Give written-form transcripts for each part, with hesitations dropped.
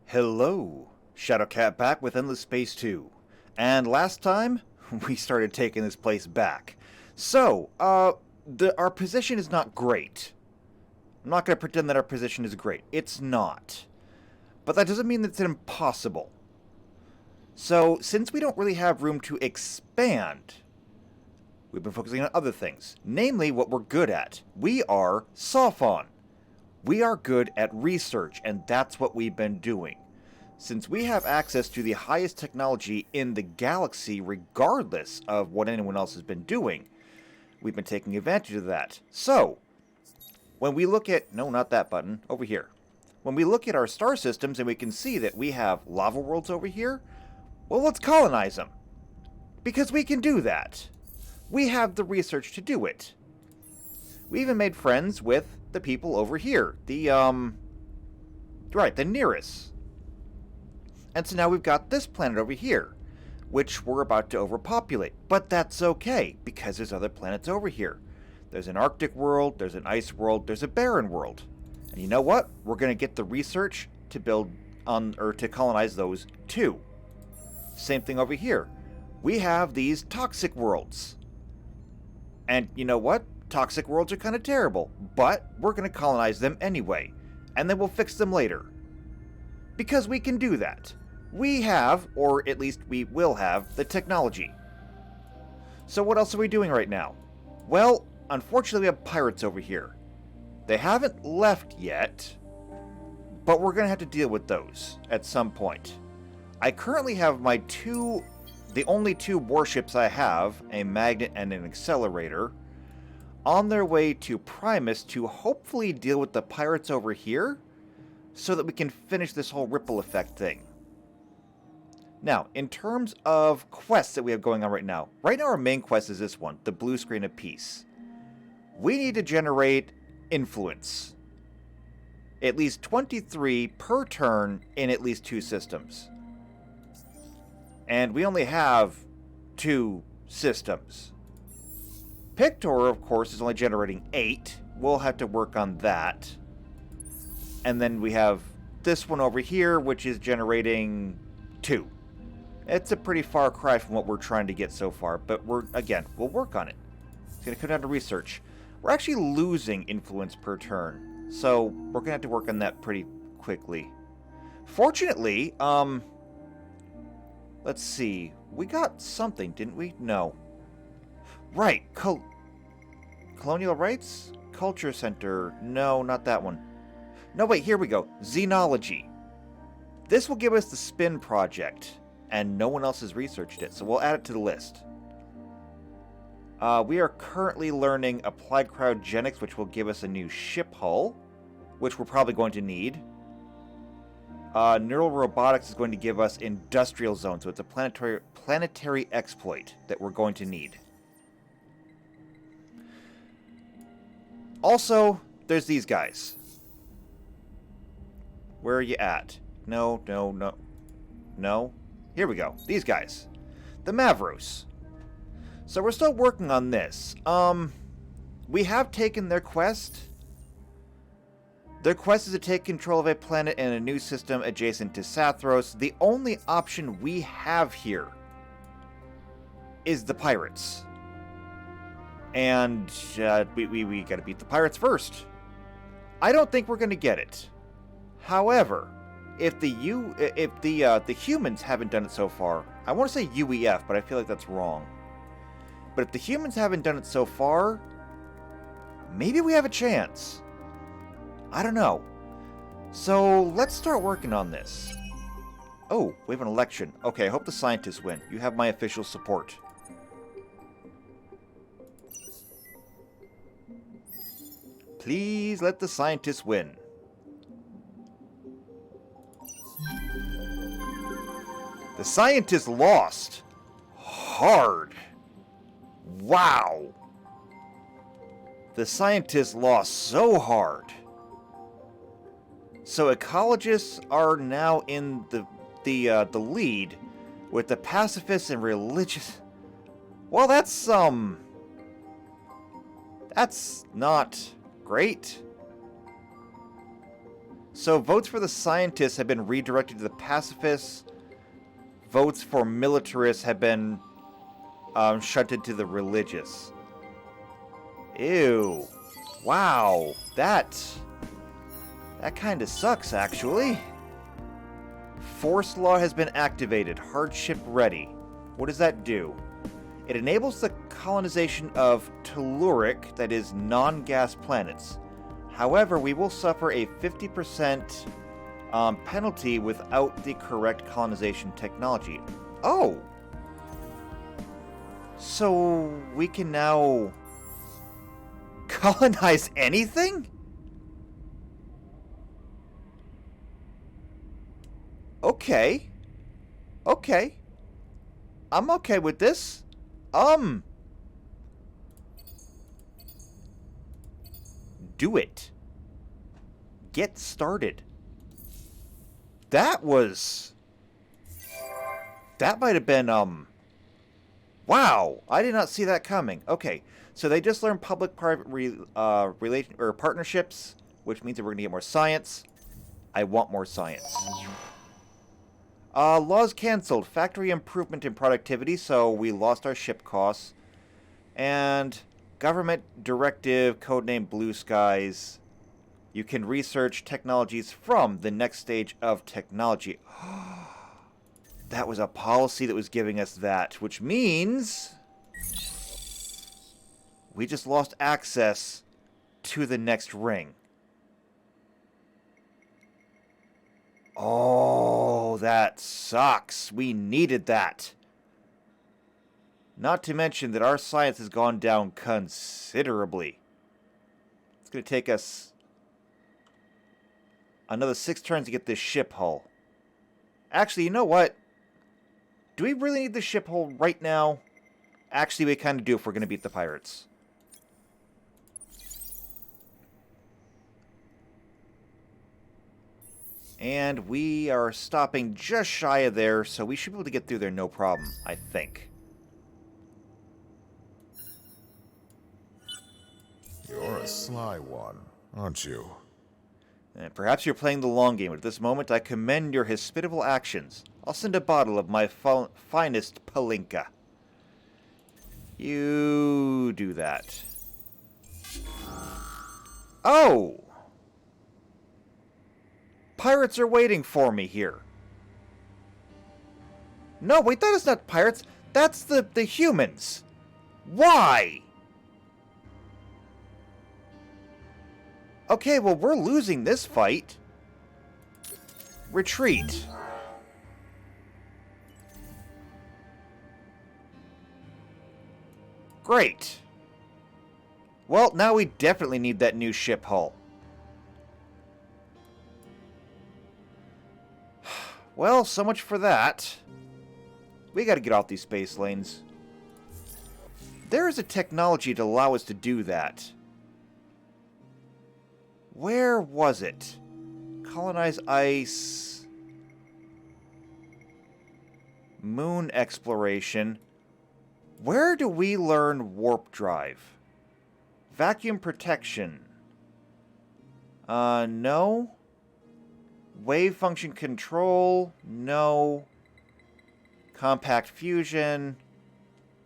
Hello, Shadowcat back with Endless Space 2. And last time, we started taking this place back. So, our position is not great. I'm not going to pretend that our position is great. It's not. But that doesn't mean that it's impossible. So, since we don't really have room to expand, we've been focusing on other things. Namely, what we're good at. We are Sophon. We are good at research, and that's what we've been doing. Since we have access to the highest technology in the galaxy regardless of what anyone else has been doing, we've been taking advantage of that. So, when we look at... No, not that button. Over here. When we look at our star systems and we can see that we have lava worlds over here, well, let's colonize them. Because we can do that. We have the research to do it. We even made friends with the people over here. The Nearest. And so now we've got this planet over here, which we're about to overpopulate. But that's okay, because there's other planets over here. There's an Arctic world, there's an ice world, there's a barren world. And you know what? We're going to get the research to build on, or to colonize those too. Same thing over here. We have these toxic worlds. And you know what? Toxic worlds are kind of terrible, but we're going to colonize them anyway. And then we'll fix them later. Because we can do that. We have, or at least we will have, the technology. So what else are we doing right now? Well, unfortunately we have pirates over here. They haven't left yet, but we're going to have to deal with those at some point. I currently have the only two warships I have, a magnet and an accelerator, on their way to Primus to hopefully deal with the pirates over here, so that we can finish this whole ripple effect thing. Now, in terms of quests that we have going on right now our main quest is this one, the Blue Screen of Peace. We need to generate influence. At least 23 per turn in at least 2 systems. And we only have 2 systems. Pictor, of course, is only generating 8. We'll have to work on that. And then we have this one over here, which is generating 2. It's a pretty far cry from what we're trying to get so far, but we'll work on it. It's going to come down to research. We're actually losing influence per turn, so we're going to have to work on that pretty quickly. Fortunately, let's see. We got something, didn't we? No. Right, Colonial Rights? Culture Center. No, not that one. No, wait, here we go. Xenology. This will give us the Spin Project, and no one else has researched it, so we'll add it to the list. We are currently learning Applied Cryogenics, which will give us a new ship hull, which we're probably going to need. Neural Robotics is going to give us Industrial Zone, so it's a planetary exploit that we're going to need. Also, there's these guys. Where are you at? No. Here we go. These guys. The Mavros. So we're still working on this. We have taken their quest. Their quest is to take control of a planet and a new system adjacent to Sathros. The only option we have here is the pirates. And we gotta beat the pirates first. I don't think we're gonna get it. However, if the humans haven't done it so far, I want to say UEF, but I feel like that's wrong. But if the humans haven't done it so far, maybe we have a chance. I don't know. So let's start working on this. Oh, we have an election. Okay, I hope the scientists win. You have my official support. Please let the scientists win. The scientists lost. Hard. Wow. The scientists lost so hard. So ecologists are now in the lead with the pacifists and religious. Well, that's not great. So votes for the scientists have been redirected to the pacifists. Votes for militarists have been shunted to the religious. Ew. Wow. That kind of sucks, actually. Force law has been activated. Hardship ready. What does that do? It enables the colonization of telluric, that is, non-gas planets. However, we will suffer a 50% penalty without the correct colonization technology. Oh! So we can now colonize anything? Okay. Okay. I'm okay with this. Do it. Get started. That might have been, wow, I did not see that coming. Okay, so they just learned public-private partnerships, which means that we're going to get more science. I want more science. Laws canceled. Factory improvement in productivity, so we lost our ship costs. And government directive, codename Blue Skies. You can research technologies from the next stage of technology. That was a policy that was giving us that, which means we just lost access to the next ring. Oh, that sucks. We needed that. Not to mention that our science has gone down considerably. It's going to take us another 6 turns to get this ship hull. Actually, you know what? Do we really need the ship hull right now? Actually, we kind of do if we're going to beat the pirates. And we are stopping just shy of there, so we should be able to get through there no problem, I think. You're a sly one, aren't you? And perhaps you're playing the long game, but at this moment I commend your hospitable actions. I'll send a bottle of my finest palinka. You do that. Oh! Pirates are waiting for me here. No, wait, that is not pirates. That's the humans. Why? Okay, well, we're losing this fight. Retreat. Great. Well, now we definitely need that new ship hull. Well, so much for that. We gotta get off these space lanes. There is a technology to allow us to do that. Where was it? Colonize ice. Moon exploration. Where do we learn warp drive? Vacuum protection. No. Wave function control. No. Compact fusion.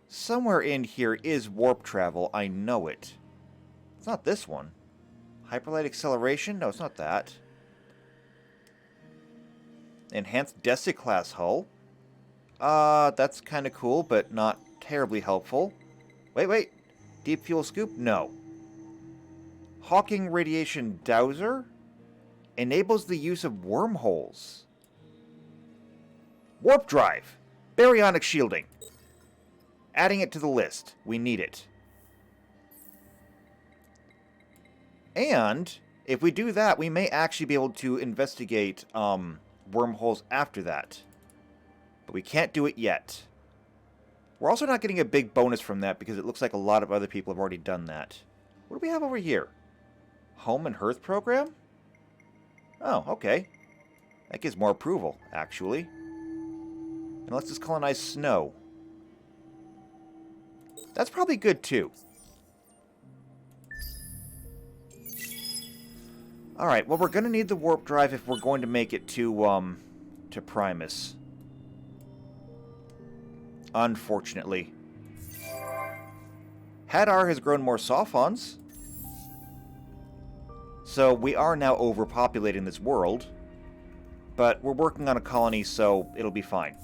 Somewhere in here is warp travel. I know it. It's not this one. Hyperlight acceleration? No, it's not that. Enhanced Desi class hull. That's kind of cool, but not terribly helpful. Wait. Deep fuel scoop? No. Hawking radiation dowser? Enables the use of wormholes. Warp drive. Baryonic shielding. Adding it to the list. We need it. And if we do that, we may actually be able to investigate wormholes after that. But we can't do it yet. We're also not getting a big bonus from that because it looks like a lot of other people have already done that. What do we have over here? Home and Hearth program? Oh, okay. That gives more approval, actually. And let's just colonize snow. That's probably good, too. Alright, well, we're going to need the warp drive if we're going to make it to Primus. Unfortunately. Hadar has grown more Sophons. So we are now overpopulating this world. But we're working on a colony, so it'll be fine.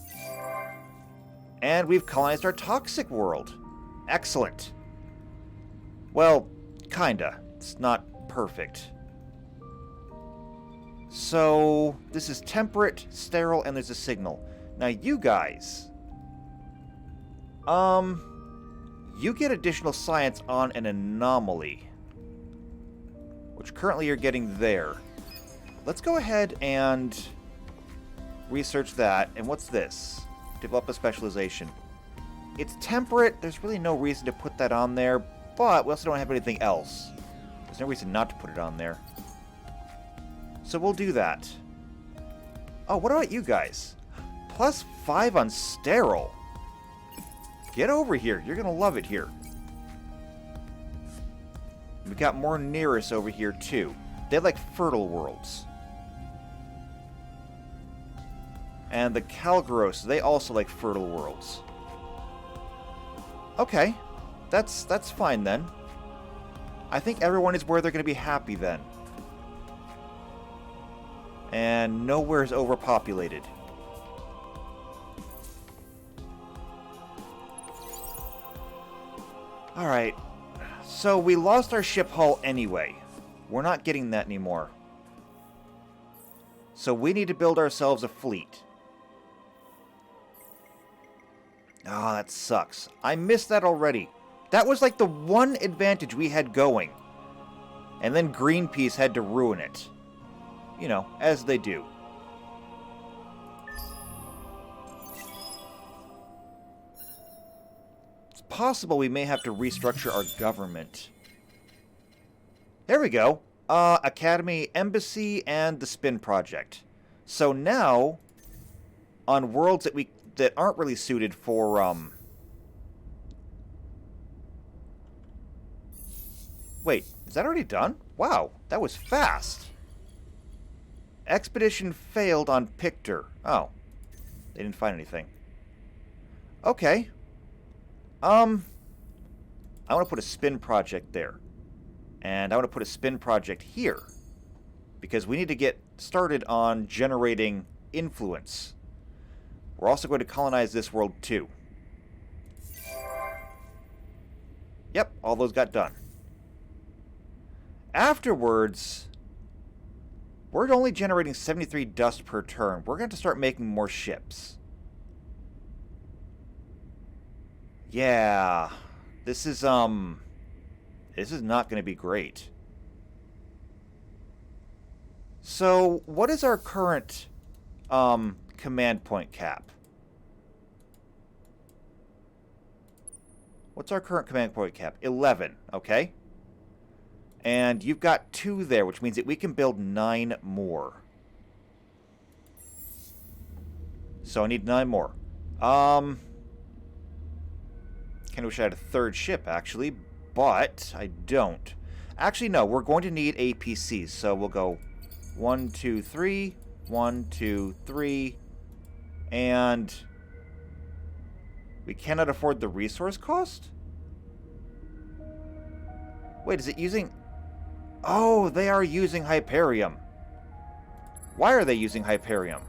And we've colonized our toxic world. Excellent. Well, kinda. It's not perfect. So, this is temperate, sterile, and there's a signal. Now, you guys... You get additional science on an anomaly. Which currently you're getting there. Let's go ahead and research that. And what's this? Develop a specialization. It's temperate. There's really no reason to put that on there. But we also don't have anything else. There's no reason not to put it on there. So we'll do that. Oh, what about you guys? +5 on sterile. Get over here. You're going to love it here. We got more Nearest over here, too. They like fertile worlds. And the Kalgaros, they also like fertile worlds. Okay. That's fine, then. I think everyone is where they're going to be happy, then. And nowhere is overpopulated. Alright. So we lost our ship hull anyway. We're not getting that anymore. So we need to build ourselves a fleet. Ah, that sucks. I missed that already. That was like the one advantage we had going. And then Greenpeace had to ruin it. You know, as they do. It's possible we may have to restructure our government. There we go. Academy, Embassy, and the Spin Project. So now, on worlds that aren't really suited for, Wait, is that already done? Wow, that was fast. Expedition failed on Pictor. Oh. They didn't find anything. Okay. I want to put a spin project there. And I want to put a spin project here. Because we need to get started on generating influence. We're also going to colonize this world too. Yep, all those got done. Afterwards... We're only generating 73 dust per turn. We're going to start making more ships. Yeah. This is not going to be great. So, what is our current, command point cap? What's our current command point cap? 11, okay? And you've got 2 there, which means that we can build 9 more. So I need 9 more. Kinda wish I had a 3rd ship, actually, but I don't. Actually, no, we're going to need APCs, so we'll go 1, 2, 3, 1, 2, 3, and we cannot afford the resource cost? Wait, is it using... Oh, they are using Hyperium. Why are they using Hyperium?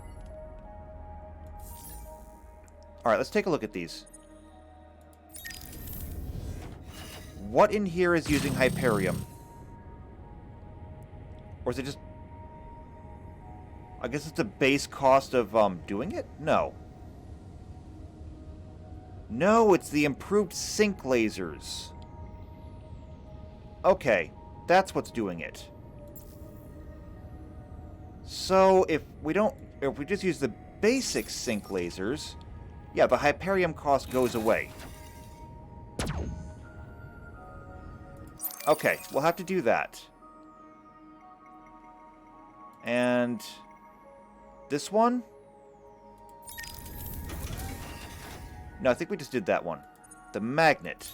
Alright, let's take a look at these. What in here is using Hyperium? Or is it just... I guess it's a base cost of doing it? No. No, it's the improved sync lasers. Okay. That's what's doing it. So if we just use the basic sync lasers, Yeah, the Hyperium cost goes away. Okay, we'll have to do that. And this one? No, I think we just did that one. The magnet.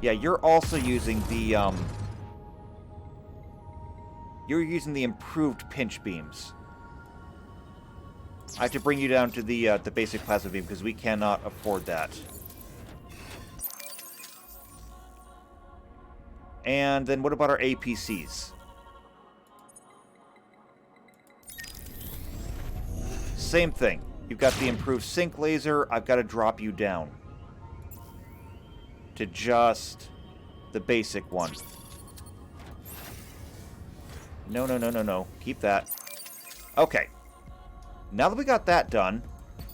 Yeah, you're also using the, You're using the improved pinch beams. I have to bring you down to the basic plasma beam because we cannot afford that. And then what about our APCs? Same thing. You've got the improved sync laser. I've got to drop you down to just the basic one. No, no, no, no, no. Keep that. Okay. Now that we got that done,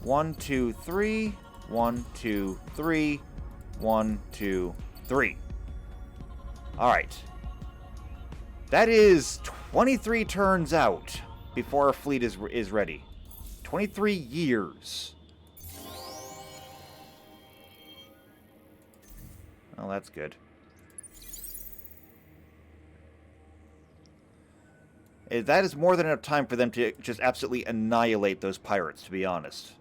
1, 2, 3, 1, 2, 3, 1, 2, 3. All right. That is 23 turns out before our fleet is ready. 23 years. Well, that's good. That is more than enough time for them to just absolutely annihilate those pirates, to be honest.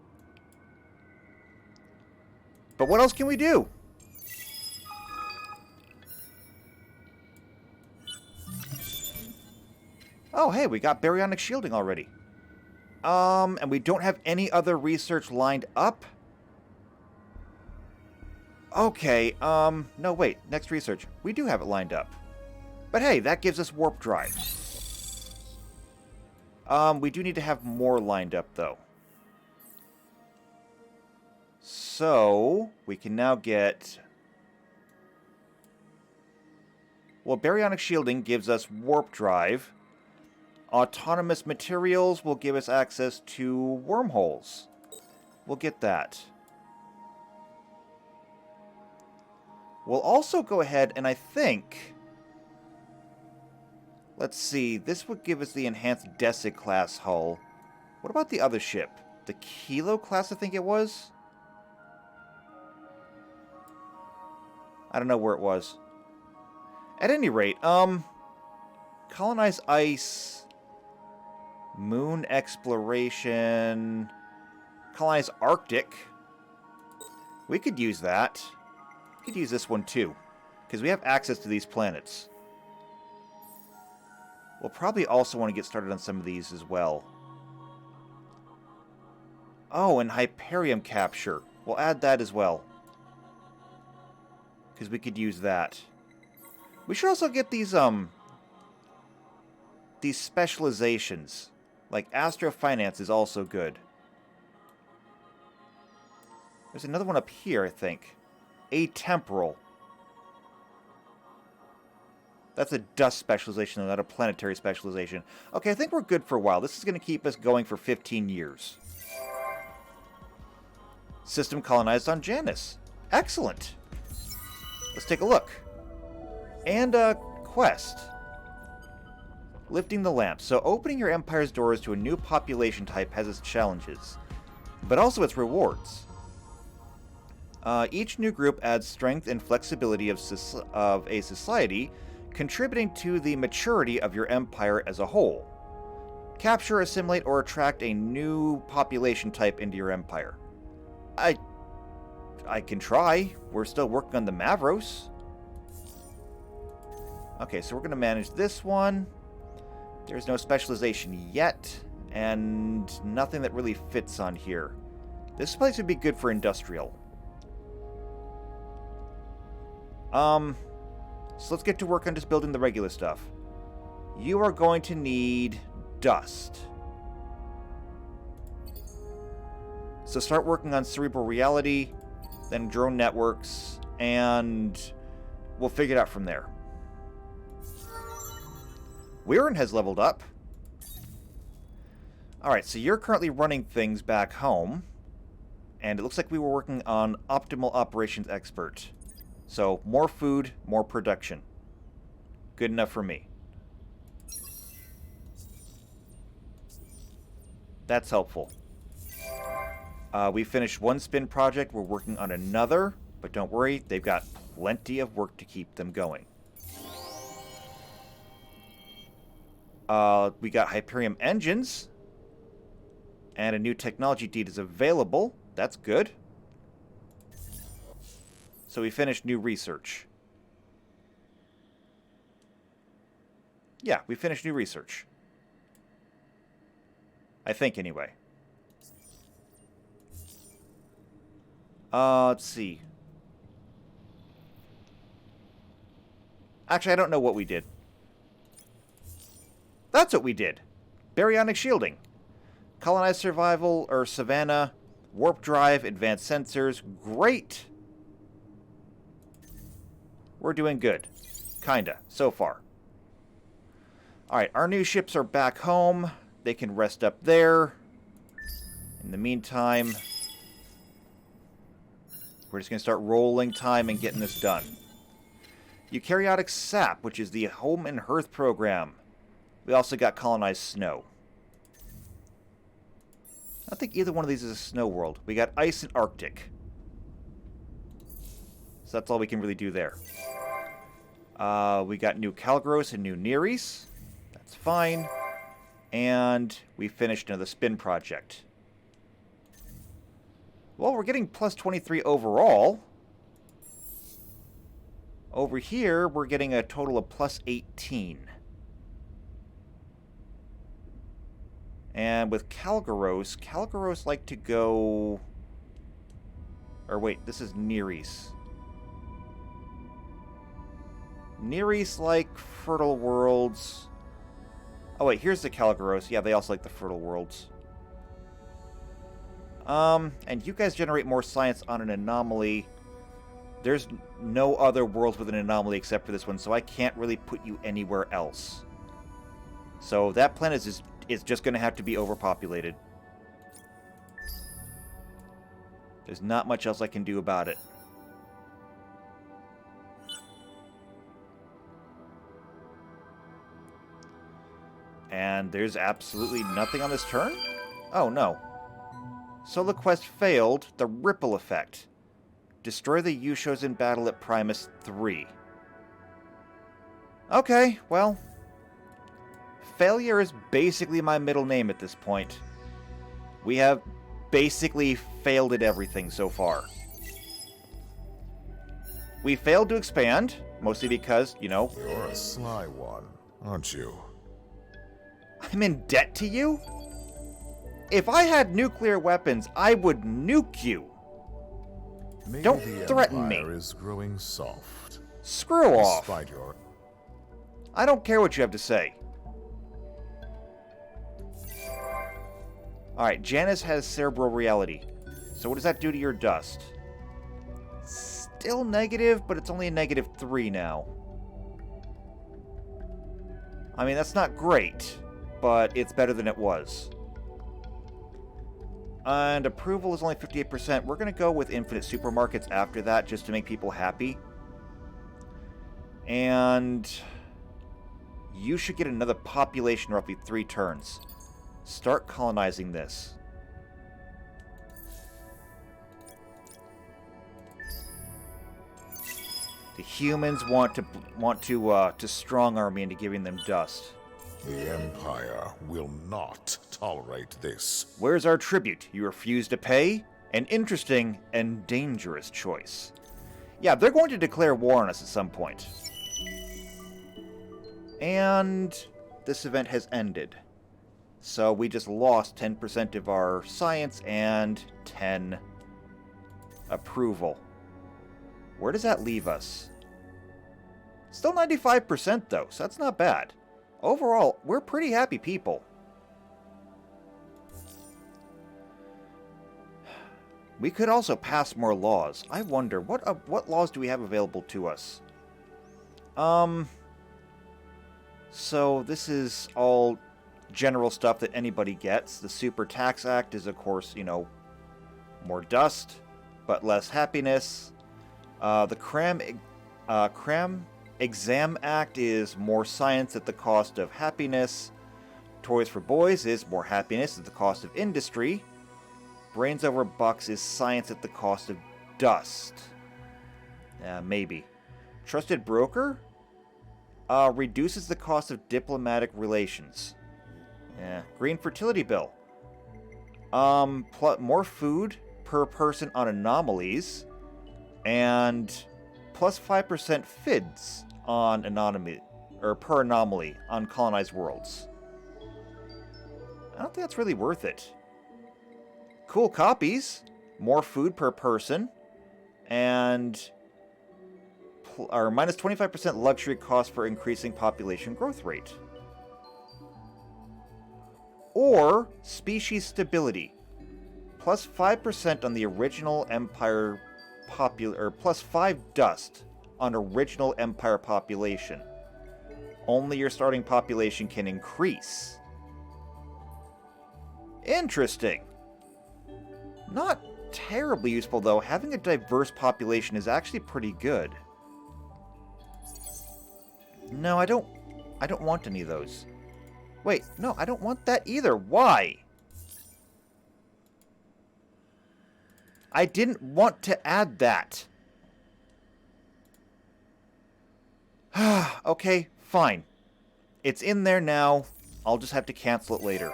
But what else can we do? Oh, hey, we got baryonic shielding already. And we don't have any other research lined up? Okay, no, wait, next research. We do have it lined up. But hey, that gives us warp drive. We do need to have more lined up, though. So, we can now get... Well, baryonic shielding gives us warp drive. Autonomous materials will give us access to wormholes. We'll get that. We'll also go ahead and I think... Let's see, this would give us the enhanced Desig class hull. What about the other ship? The Kilo class, I think it was? I don't know where it was. At any rate, colonize ice, moon exploration, colonize Arctic. We could use that. We could use this one too, because we have access to these planets. We'll probably also want to get started on some of these as well. Oh, and Hyperium capture. We'll add that as well, because we could use that. We should also get these specializations. Like Astrofinance is also good. There's another one up here, I think. Atemporal. That's a dust specialization, not a planetary specialization. Okay, I think we're good for a while. This is going to keep us going for 15 years. System colonized on Janus. Excellent. Let's take a look. And a quest. Lifting the lamp. So opening your empire's doors to a new population type has its challenges, but also its rewards. Each new group adds strength and flexibility of a society, contributing to the maturity of your empire as a whole. Capture, assimilate, or attract a new population type into your empire. I can try. We're still working on the Mavros. Okay, so we're going to manage this one. There's no specialization yet, and nothing that really fits on here. This place would be good for industrial. So let's get to work on just building the regular stuff. You are going to need dust. So start working on cerebral reality, then drone networks, and we'll figure it out from there. Weirin has leveled up. Alright, so you're currently running things back home, and it looks like we were working on Optimal Operations Expert. So, more food, more production. Good enough for me. That's helpful. We finished one spin project. We're working on another. But don't worry, they've got plenty of work to keep them going. We got Hyperium engines. And a new technology deed is available. That's good. So we finished new research. Yeah, we finished new research. I think, anyway. Let's see. Actually, I don't know what we did. That's what we did. Baryonic shielding. Colonized survival, or Savannah. Warp drive, advanced sensors. Great! We're doing good. Kinda, so far. Alright, our new ships are back home. They can rest up there. In the meantime, we're just going to start rolling time and getting this done. Eukaryotic Sap, which is the Home and Hearth program. We also got Colonized Snow. I don't think either one of these is a snow world. We got Ice and Arctic. So that's all we can really do there. We got New Calgros and New Nereis. That's fine. And we finished another spin project. Well, we're getting plus 23 overall. Over here, we're getting a total of plus 18. And with Calgaros like to go... Or wait, this is Nereis. Nereis like fertile worlds. Oh wait, here's the Calgaros. Yeah, they also like the fertile worlds. And you guys generate more science on an anomaly. There's no other worlds with an anomaly except for this one, so I can't really put you anywhere else. So that planet is just going to have to be overpopulated. There's not much else I can do about it. And there's absolutely nothing on this turn? Oh, no. Solo quest failed. The ripple effect. Destroy the Yushos in battle at Primus 3. Okay, well. Failure is basically my middle name at this point. We have basically failed at everything so far. We failed to expand, mostly because, you know... You're a sly one, aren't you? I'm in debt to you? If I had nuclear weapons, I would nuke you. Maybe Don't the threaten me. Empire is growing soft. Screw off. Despite your... I don't care what you have to say. Alright, Janus has cerebral reality. So what does that do to your dust? Still negative, but it's only a -3 now. I mean, that's not great, but it's better than it was. And approval is only 58%. We're going to go with infinite supermarkets after that just to make people happy. And you should get another population roughly 3 turns. Start colonizing this. The humans want to strong arm me into giving them dust. The Empire will not tolerate this. Where's our tribute? You refuse to pay? An interesting and dangerous choice. Yeah, they're going to declare war on us at some point. And this event has ended. So we just lost 10% of our science and 10 approval. Where does that leave us? Still 95% though, so that's not bad. Overall, we're pretty happy people. We could also pass more laws. I wonder, what laws do we have available to us? So this is all general stuff that anybody gets. The Super Tax Act is, of course, you know, more dust, but less happiness. The Cram Exam Act is more science at the cost of happiness. Toys for Boys is more happiness at the cost of industry. Brains over bucks is science at the cost of dust. Maybe. Trusted broker? Reduces the cost of diplomatic relations. Yeah. Green fertility bill. More food per person on anomalies. And plus 5% FIDS on anomaly, or per anomaly on colonized worlds. I don't think that's really worth it. Cool copies. More food per person. And minus 25% luxury cost for increasing population growth rate. Or species stability. Plus 5% on the original Empire or plus 5 dust on original Empire population. Only your starting population can increase. Interesting. Not terribly useful, though. Having a diverse population is actually pretty good. No, I don't want any of those. Wait, no, I don't want that either. Why? I didn't want to add that. Okay, fine. It's in there now. I'll just have to cancel it later.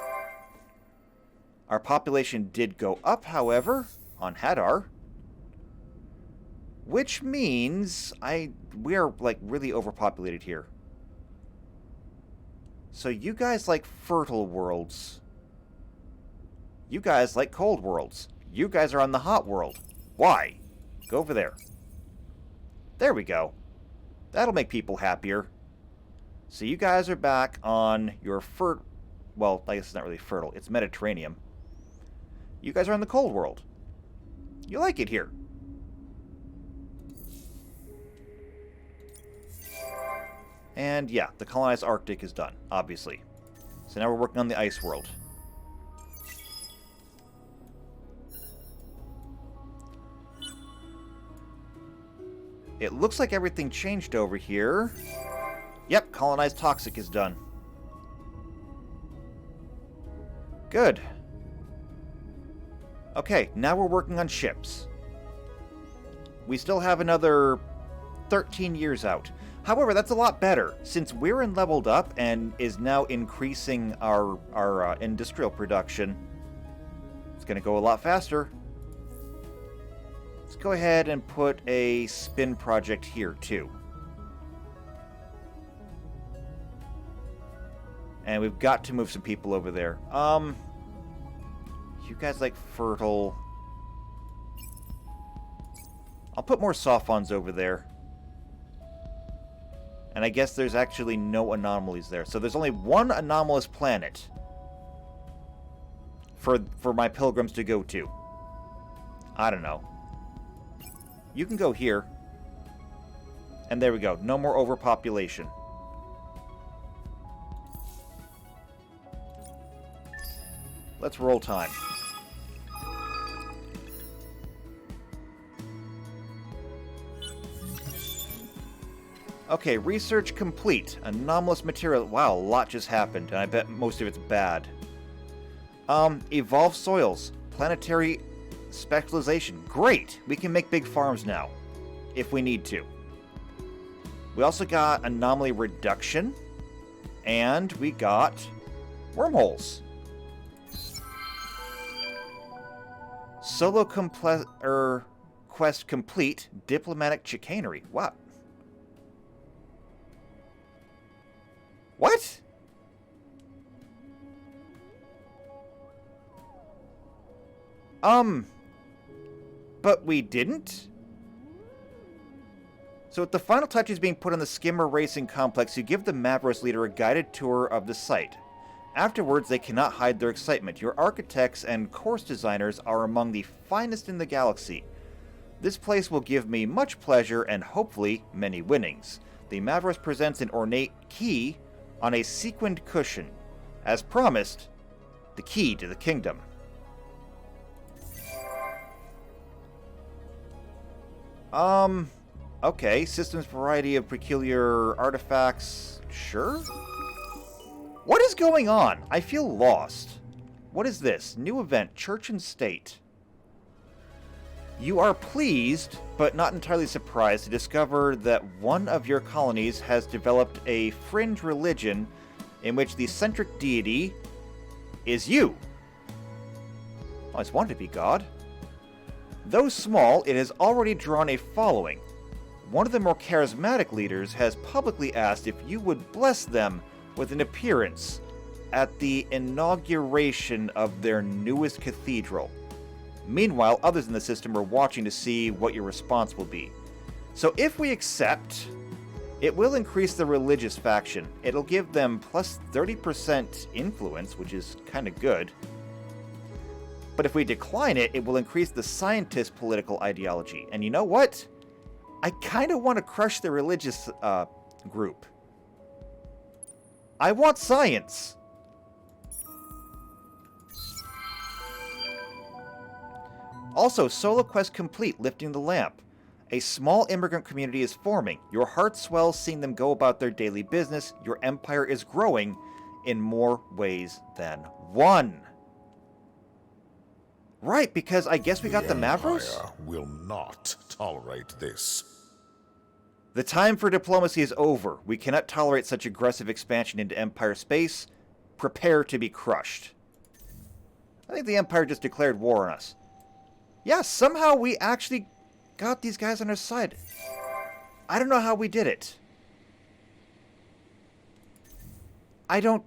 Our population did go up, however, on Hadar. Which means we are, like, really overpopulated here. So you guys like fertile worlds. You guys like cold worlds. You guys are on the hot world. Why? Go over there. There we go. That'll make people happier. So you guys are back on your well, I guess it's not really fertile. It's Mediterranean. You guys are on the cold world. You like it here. And yeah, the colonized Arctic is done, obviously. So now we're working on the ice world. It looks like everything changed over here. Yep, colonized toxic is done. Good. Okay, now we're working on ships. We still have another 13 years out. However, that's a lot better, since Weirin leveled up and is now increasing our industrial production. It's going to go a lot faster. Let's go ahead and put a spin project here, too. And we've got to move some people over there. You guys like fertile. I'll put more Sophons over there. And I guess there's actually no anomalies there. So there's only one anomalous planet for my pilgrims to go to. I don't know. You can go here. And there we go. No more overpopulation. Let's roll time. Okay, research complete. Anomalous material. Wow, a lot just happened, and I bet most of it's bad. Evolved soils. Planetary specialization. Great! We can make big farms now, if we need to. We also got anomaly reduction, and we got wormholes. Solo quest complete. Diplomatic chicanery. Wow. What? But we didn't? So with the final touches being put on the Skimmer Racing Complex, you give the Mavros leader a guided tour of the site. Afterwards, they cannot hide their excitement. Your architects and course designers are among the finest in the galaxy. This place will give me much pleasure and hopefully many winnings. The Mavros presents an ornate key on a sequined cushion. As promised, the key to the kingdom. Okay, systems variety of peculiar artifacts. Sure? What is going on? I feel lost. What is this? New event, Church and State. You are pleased, but not entirely surprised, to discover that one of your colonies has developed a fringe religion in which the centric deity is you. I always wanted to be God. Though small, it has already drawn a following. One of the more charismatic leaders has publicly asked if you would bless them with an appearance at the inauguration of their newest cathedral. Meanwhile, others in the system are watching to see what your response will be. So if we accept, it will increase the religious faction. It'll give them plus 30% influence, which is kind of good. But if we decline it, it will increase the scientist political ideology. And you know what? I kind of want to crush the religious group. I want science. Also, solo quest complete, lifting the lamp. A small immigrant community is forming. Your heart swells seeing them go about their daily business. Your empire is growing in more ways than one. Right, because I guess we got the Mavros? Empire will not tolerate this. The time for diplomacy is over. We cannot tolerate such aggressive expansion into Empire space. Prepare to be crushed. I think the Empire just declared war on us. Yeah, somehow we actually got these guys on our side. I don't know how we did it. I don't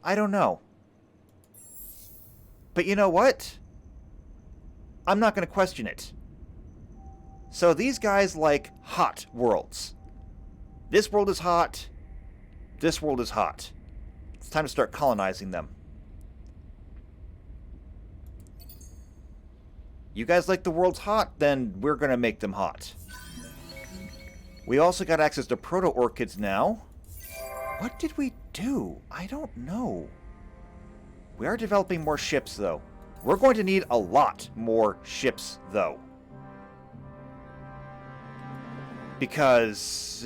know. But you know what? I'm not going to question it. So these guys like hot worlds. This world is hot. This world is hot. It's time to start colonizing them. You guys like the world's hot? Then we're going to make them hot. We also got access to proto-orchids now. What did we do? I don't know. We are developing more ships, though. We're going to need a lot more ships, though. Because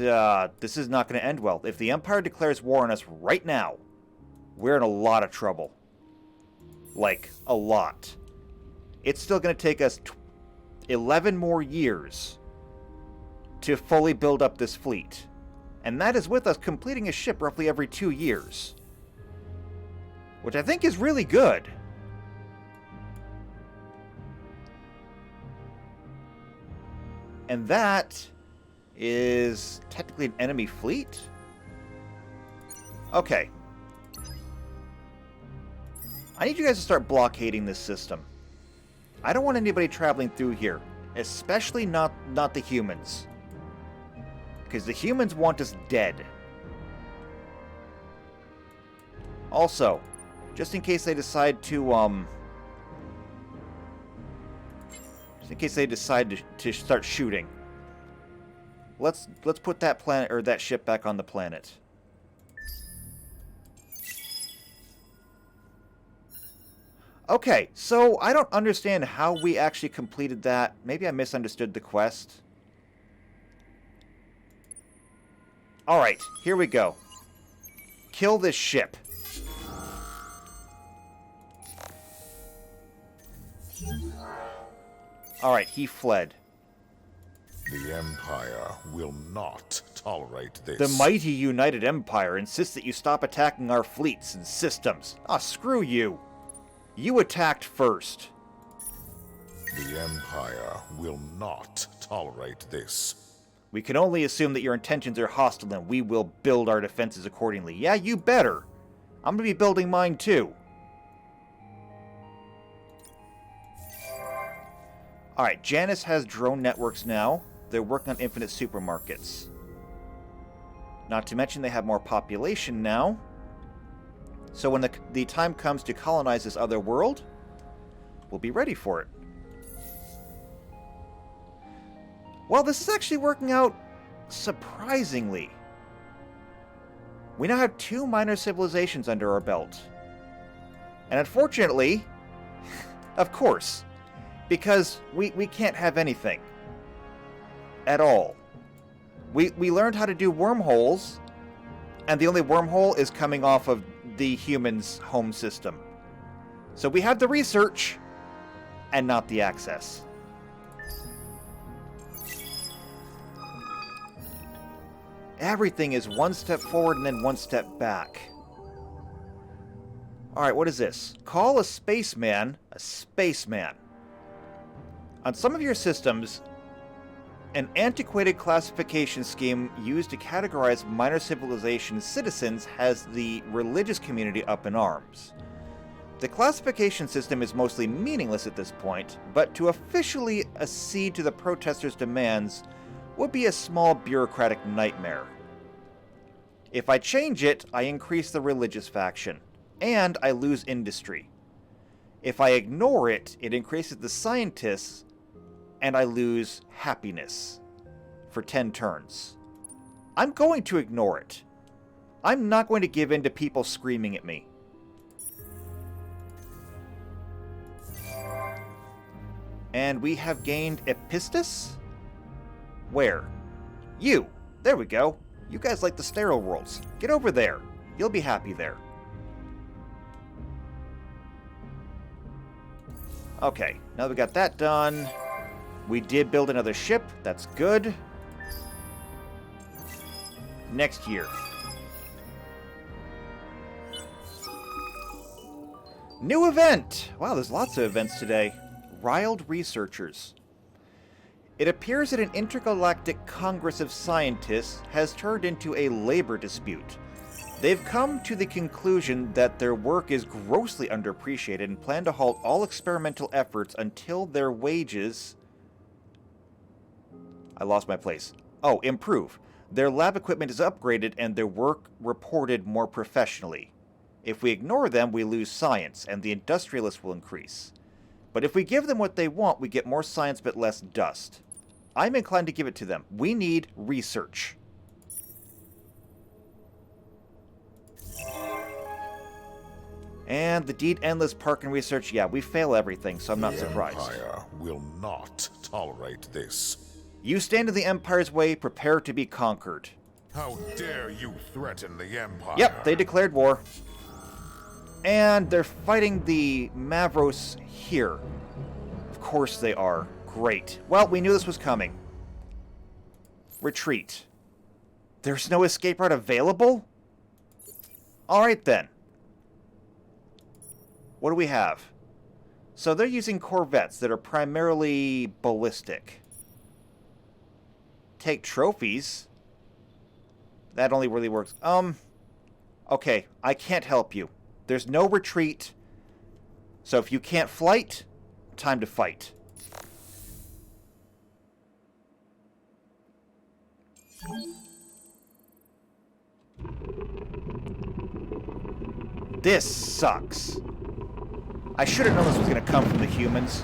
this is not going to end well. If the Empire declares war on us right now, we're in a lot of trouble. Like, a lot. It's still going to take us 11 more years to fully build up this fleet. And that is with us completing a ship roughly every 2 years. Which I think is really good. And that is technically an enemy fleet? Okay. I need you guys to start blockading this system. I don't want anybody traveling through here. Especially not the humans. Because the humans want us dead. Also, just in case they decide to, just in case they decide to start shooting. Let's put that planet or that ship back on the planet. Okay, so I don't understand how we actually completed that. Maybe I misunderstood the quest. Alright, here we go. Kill this ship. Alright, he fled. The Empire will not tolerate this. The mighty United Empire insists that you stop attacking our fleets and systems. Ah, screw you. You attacked first. The Empire will not tolerate this. We can only assume that your intentions are hostile and we will build our defenses accordingly. Yeah, you better. I'm going to be building mine too. Alright, Janus has drone networks now. They're working on infinite supermarkets. Not to mention they have more population now. So when the time comes to colonize this other world, we'll be ready for it. Well, this is actually working out surprisingly. We now have 2 minor civilizations under our belt. And unfortunately, of course, because we can't have anything. At all. We learned how to do wormholes, and the only wormhole is coming off of the humans' home system. So we have the research, and not the access. Everything is one step forward and then one step back. Alright, what is this? Call a spaceman a spaceman. On some of your systems, an antiquated classification scheme used to categorize minor civilization citizens has the religious community up in arms. The classification system is mostly meaningless at this point, but to officially accede to the protesters' demands would be a small bureaucratic nightmare. If I change it, I increase the religious faction, and I lose industry. If I ignore it, it increases the scientists, and I lose happiness for 10 turns. I'm going to ignore it. I'm not going to give in to people screaming at me. And we have gained Epistus? Where? You! There we go. You guys like the sterile worlds. Get over there. You'll be happy there. Okay, now that we got that done, we did build another ship. That's good. Next year. New event! Wow, there's lots of events today. Riled researchers. It appears that an intergalactic congress of scientists has turned into a labor dispute. They've come to the conclusion that their work is grossly underappreciated and plan to halt all experimental efforts until their wages... I lost my place. Oh, improve. Their lab equipment is upgraded and their work reported more professionally. If we ignore them, we lose science, and the industrialists will increase. But if we give them what they want, we get more science but less dust. I'm inclined to give it to them. We need research. And the deed endless park and research, yeah, we fail everything, so I'm not surprised. The Empire will not tolerate this. You stand in the Empire's way, prepare to be conquered. How dare you threaten the Empire? Yep, they declared war. And they're fighting the Mavros here. Of course they are. Great. Well, we knew this was coming. Retreat. There's no escape route available? Alright then. What do we have? So they're using corvettes that are primarily ballistic. Take trophies. That only really works. Okay, I can't help you. There's no retreat. So if you can't flight, time to fight. This sucks. I should have known this was going to come from the humans.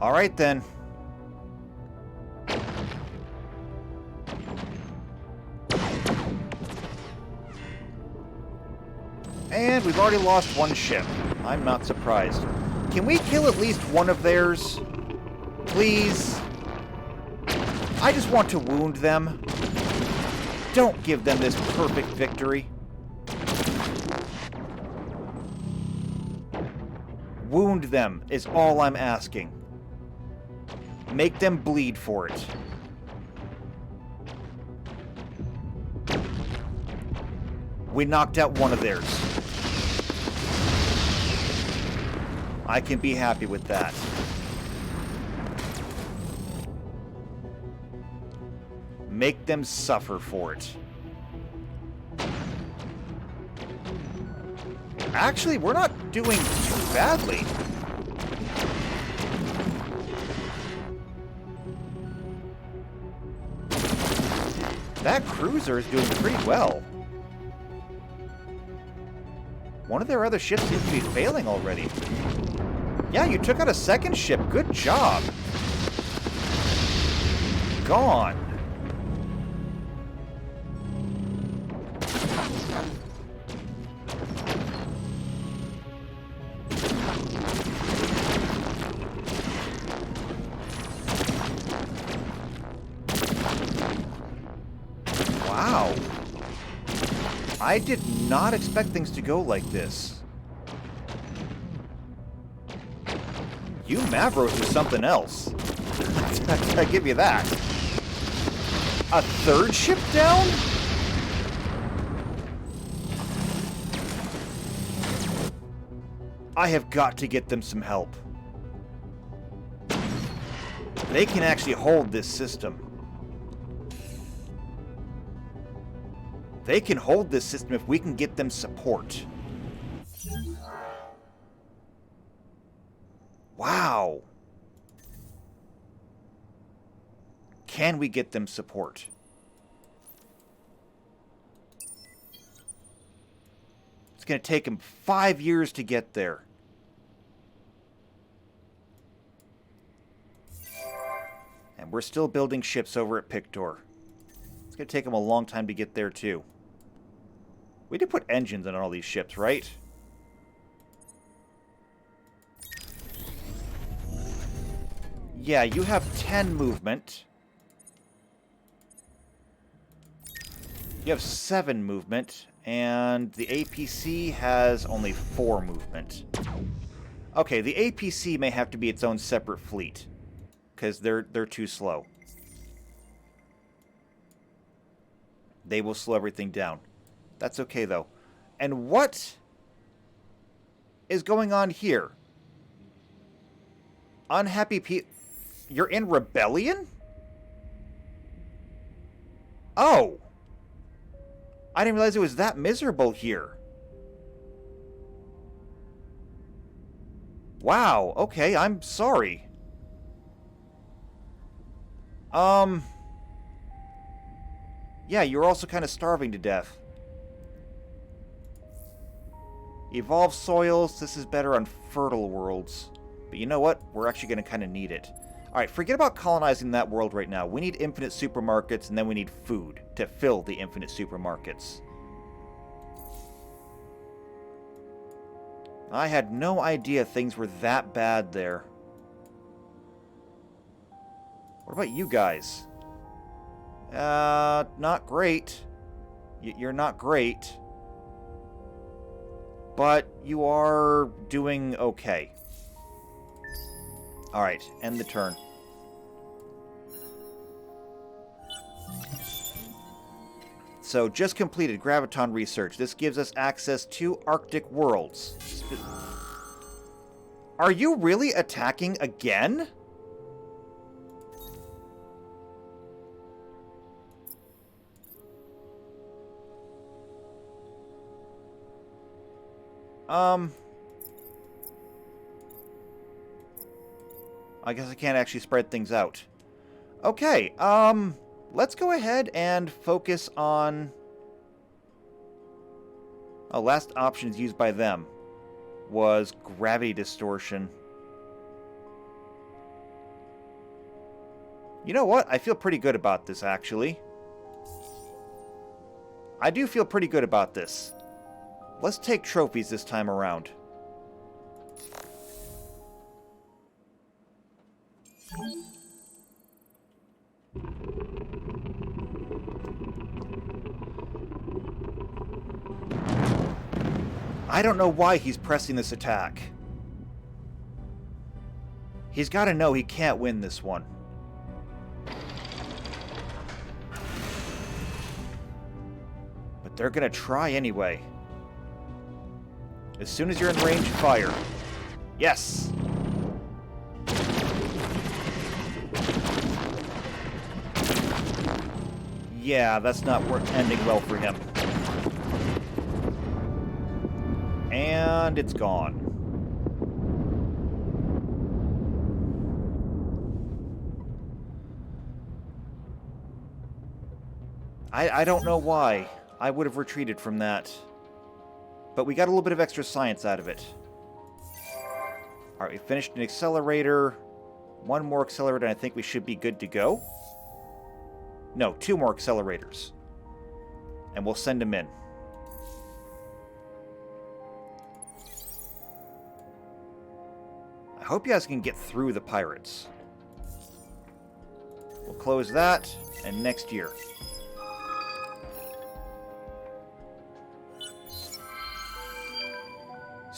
All right, then. And we've already lost one ship. I'm not surprised. Can we kill at least one of theirs? Please? I just want to wound them. Don't give them this perfect victory. Wound them is all I'm asking. Make them bleed for it. We knocked out one of theirs. I can be happy with that. Make them suffer for it. Actually, we're not doing too badly. That cruiser is doing pretty well. One of their other ships seems to be failing already. Yeah, you took out a second ship. Good job. Gone. Wow. I did not expect things to go like this. You Mavros are something else. I give you that. A third ship down? I have got to get them some help. They can actually hold this system. They can hold this system if we can get them support. Wow. Can we get them support? It's going to take them 5 years to get there. And we're still building ships over at Pictor. It's going to take them a long time to get there, too. We did put engines on all these ships, right? Yeah, you have 10 movement. You have 7 movement, and the APC has only 4 movement. Okay, the APC may have to be its own separate fleet, because they're too slow. They will slow everything down. That's okay, though. And what is going on here? Unhappy people... You're in rebellion? Oh! I didn't realize it was that miserable here. Wow, okay, I'm sorry. Yeah, you're also kind of starving to death. Evolve soils, this is better on fertile worlds. But you know what? We're actually going to kind of need it. Alright, forget about colonizing that world right now. We need infinite supermarkets, and then we need food to fill the infinite supermarkets. I had no idea things were that bad there. What about you guys? Not great. You're not great. But you are doing okay. Alright, end the turn. So, just completed Graviton research. This gives us access to Arctic worlds. Are you really attacking again? I guess I can't actually spread things out. Okay, let's go ahead and focus on... Oh, last options used by them was gravity distortion. You know what? I feel pretty good about this, actually. I do feel pretty good about this. Let's take trophies this time around. I don't know why he's pressing this attack. He's got to know he can't win this one. But they're going to try anyway. As soon as you're in range, fire. Yes! Yeah, that's not ending well for him. And it's gone. I don't know why. I would have retreated from that. But we got a little bit of extra science out of it. Alright, we finished an accelerator. One more accelerator, and I think we should be good to go. No, 2 more accelerators. And we'll send them in. I hope you guys can get through the pirates. We'll close that, and next year.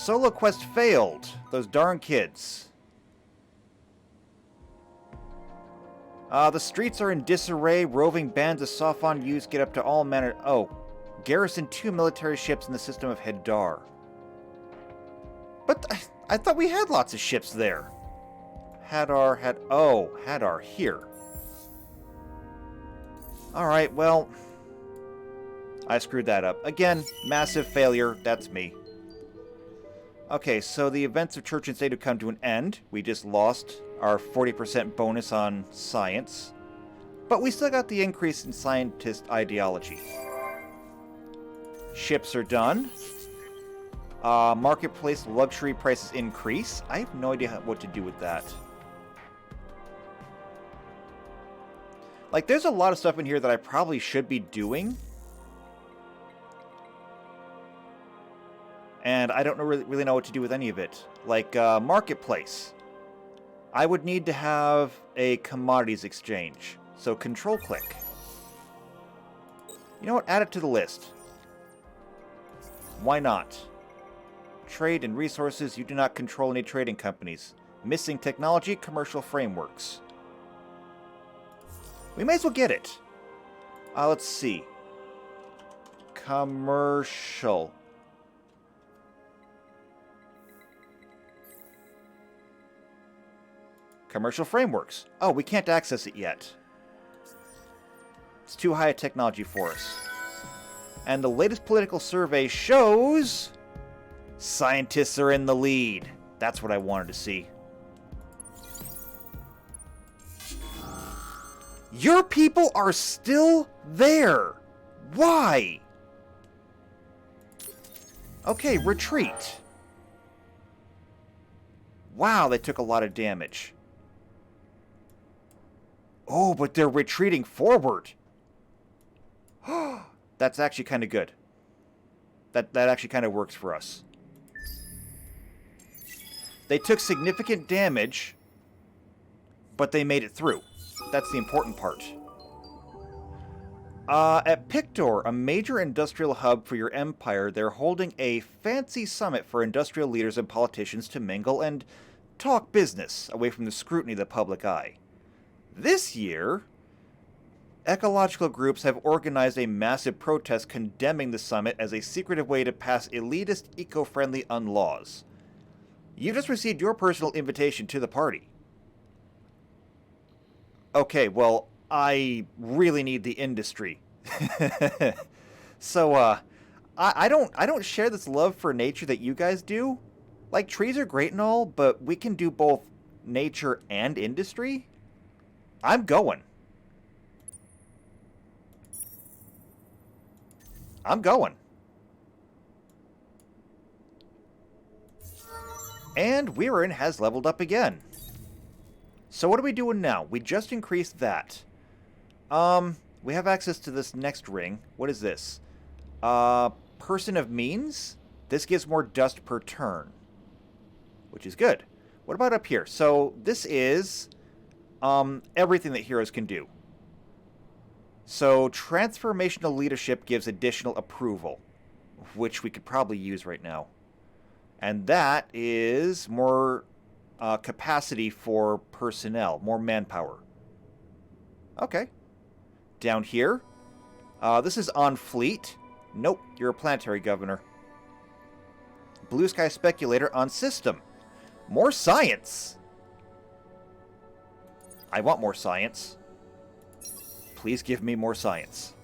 Solo quest failed. Those darn kids. The streets are in disarray. Roving bands of Safan youths get up to all manner... Oh. Garrison 2 military ships in the system of Hadar. But I thought we had lots of ships there. Hadar here. Alright, well... I screwed that up. Again, massive failure. That's me. Okay, so the events of Church and State have come to an end. We just lost our 40% bonus on science. But we still got the increase in scientist ideology. Ships are done. Marketplace luxury prices increase. I have no idea what to do with that. Like, there's a lot of stuff in here that I probably should be doing. And I don't really know what to do with any of it. Like, marketplace. I would need to have a commodities exchange. So control click. You know what? Add it to the list. Why not? Trade and resources. You do not control any trading companies. Missing technology, commercial frameworks. We may as well get it. Let's see. Commercial. Commercial frameworks. Oh, we can't access it yet. It's too high a technology for us. And the latest political survey shows... scientists are in the lead. That's what I wanted to see. Your people are still there. Why? Okay, retreat. Wow, they took a lot of damage. Oh, but they're retreating forward. That's actually kind of good. That actually kind of works for us. They took significant damage, but they made it through. That's the important part. At Pictor, a major industrial hub for your empire, they're holding a fancy summit for industrial leaders and politicians to mingle and talk business away from the scrutiny of the public eye. This year, ecological groups have organized a massive protest condemning the summit as a secretive way to pass elitist, eco-friendly laws. You've just received your personal invitation to the party. Okay, well, I really need the industry. So, I don't share this love for nature that you guys do. Like, trees are great and all, but we can do both nature and industry. I'm going. I'm going. And Weirin has leveled up again. So what are we doing now? We just increased that. We have access to this next ring. What is this? Person of means? This gives more dust per turn, which is good. What about up here? So this is everything that heroes can do. So transformational leadership gives additional approval, which we could probably use right now. And that is more capacity for personnel, more manpower. Okay. Down here, this is on fleet. Nope, you're a planetary governor. Blue Sky Speculator on system. More science. I want more science. Please give me more science.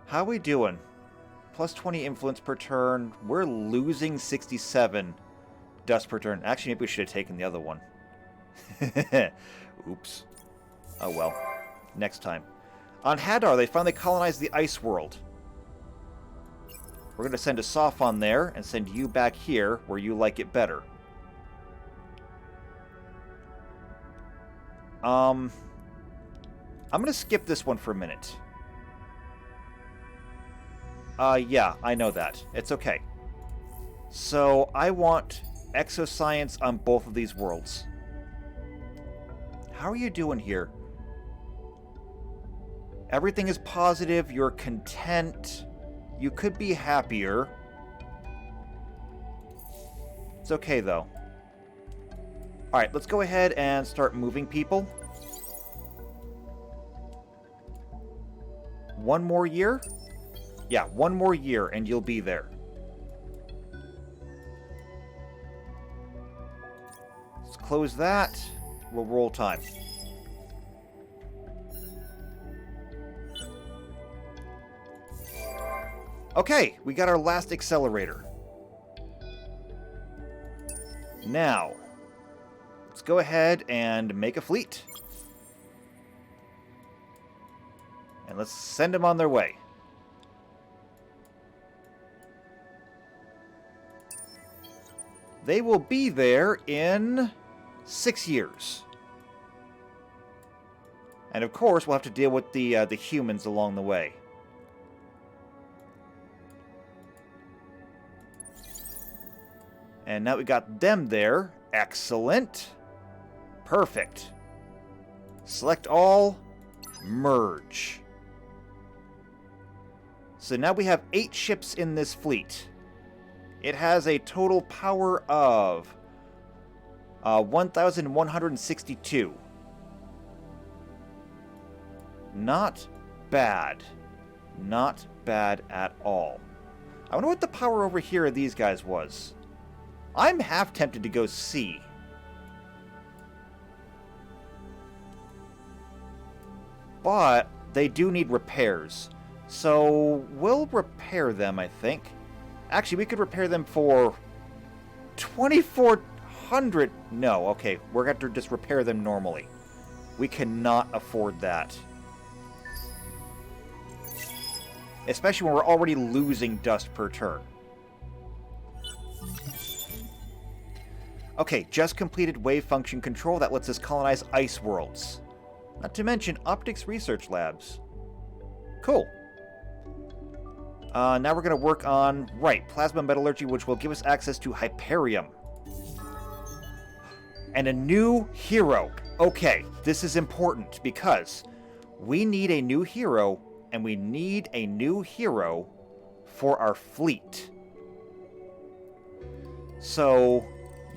How we doing? Plus 20 influence per turn. We're losing 67 dust per turn. Actually, maybe we should have taken the other one. Oops. Oh well. Next time. On Hadar, they finally colonized the ice world. We're going to send a Safan there and send you back here where you like it better. I'm going to skip this one for a minute. Yeah, I know that. It's okay. So, I want exoscience on both of these worlds. How are you doing here? Everything is positive. You're content. You could be happier. It's okay, though. Alright, let's go ahead and start moving people. 1 more year? Yeah, 1 more year and you'll be there. Let's close that. We'll roll time. Okay, we got our last accelerator. Now, let's go ahead and make a fleet. And let's send them on their way. They will be there in 6 years. And of course, we'll have to deal with the humans along the way. And now we got them there. Excellent. Perfect. Select all. Merge. So now we have 8 ships in this fleet. It has a total power of 1,162. Not bad. Not bad at all. I wonder what the power over here of these guys was. I'm half tempted to go see. But they do need repairs. So we'll repair them, I think. Actually, we could repair them for 2,400. No, okay. We're going to just repair them normally. We cannot afford that. Especially when we're already losing dust per turn. Okay, just completed wave function control that lets us colonize ice worlds. Not to mention optics research labs. Cool. Now we're going to work on, right, plasma metallurgy, which will give us access to Hyperium. And a new hero. Okay, this is important because we need a new hero, and we need a new hero for our fleet. So,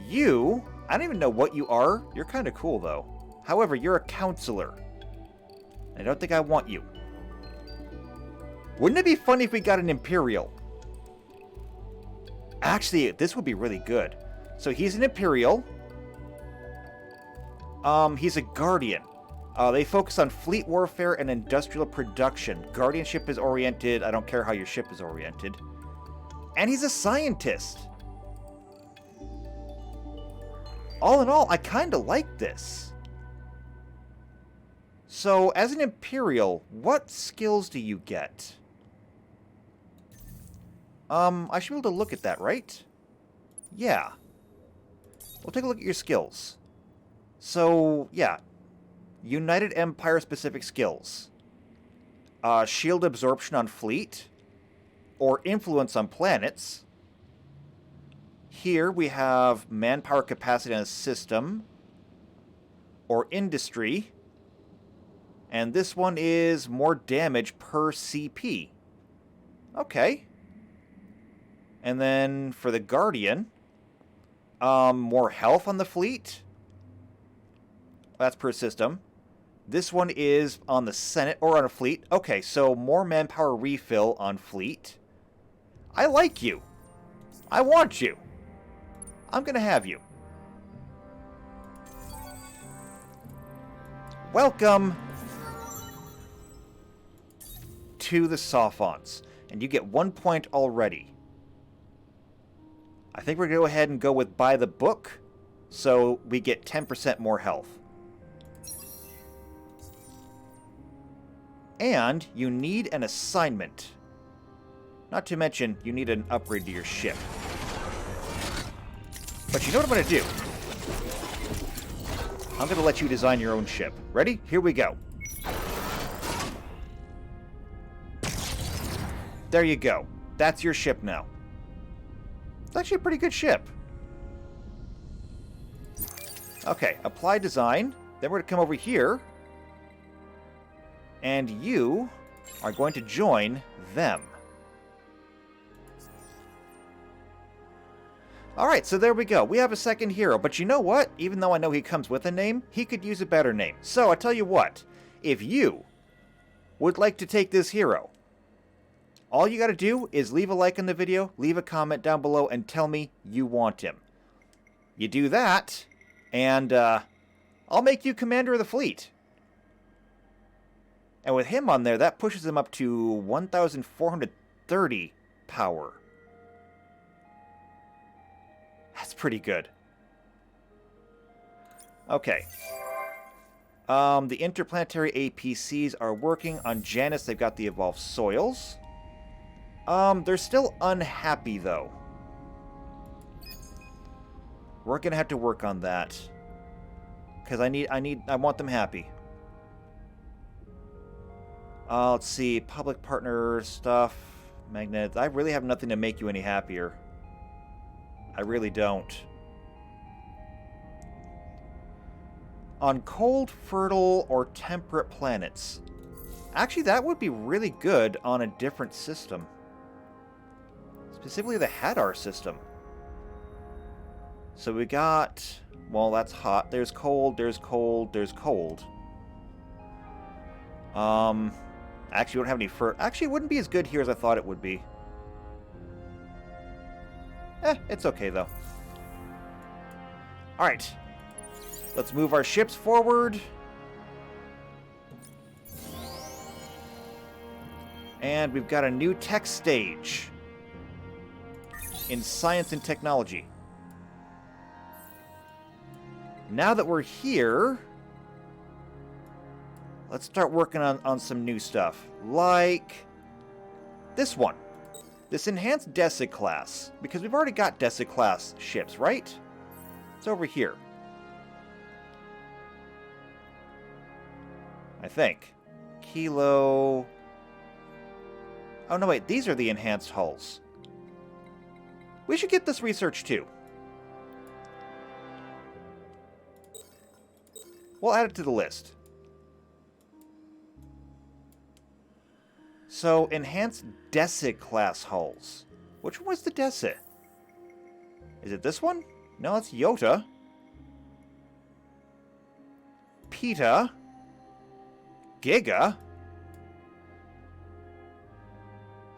you, I don't even know what you are. You're kind of cool, though. However, you're a counselor. I don't think I want you. Wouldn't it be funny if we got an Imperial? Actually, this would be really good. So he's an Imperial. He's a Guardian. They focus on fleet warfare and industrial production. Guardianship is oriented. I don't care how your ship is oriented. And he's a scientist. All in all, I kind of like this. So, as an Imperial, what skills do you get? I should be able to look at that, right? Yeah. We'll take a look at your skills. So, yeah. United Empire specific skills. Shield absorption on fleet. Or influence on planets. Here we have manpower capacity on a system. Or industry. And this one is more damage per CP. Okay. And then for the Guardian, more health on the fleet. That's per system. This one is on the Senate or on a fleet. Okay, so more manpower refill on fleet. I like you. I want you. I'm going to have you. Welcome to the Sophons. And you get 1 point already. I think we're going to go ahead and go with buy the book. So we get 10% more health. And you need an assignment. Not to mention, you need an upgrade to your ship. But you know what I'm going to do? I'm going to let you design your own ship. Ready? Here we go. There you go. That's your ship now. It's actually a pretty good ship. Okay, apply design. Then we're going to come over here. And you are going to join them. Alright, so there we go. We have a second hero, but you know what? Even though I know he comes with a name, he could use a better name. So, I tell you what. If you would like to take this hero, all you gotta do is leave a like on the video, leave a comment down below, and tell me you want him. You do that, and I'll make you commander of the fleet. And with him on there, that pushes him up to 1,430 power. That's pretty good. Okay. The interplanetary APCs are working on Janus. They've got the evolved soils. They're still unhappy, though. We're gonna have to work on that. Because I want them happy. Let's see. Public partner stuff. Magnet. I really have nothing to make you any happier. I really don't. On cold, fertile, or temperate planets. Actually, that would be really good on a different system. Specifically the Hadar system. So we got... Well, that's hot. There's cold, there's cold, there's cold. Actually, we don't have any fur. Actually, it wouldn't be as good here as I thought it would be. It's okay, though. Alright. Let's move our ships forward. And we've got a new tech stage. In science and technology. Now that we're here... Let's start working on some new stuff. Like... this one. This enhanced Desig class. Because we've already got Desig class ships, right? It's over here. I think. Kilo... Oh, no, wait. These are the enhanced hulls. We should get this research, too. We'll add it to the list. So, enhanced Desig class hulls. Which one was the Desig? Is it this one? No, it's Yota. Pita. Giga.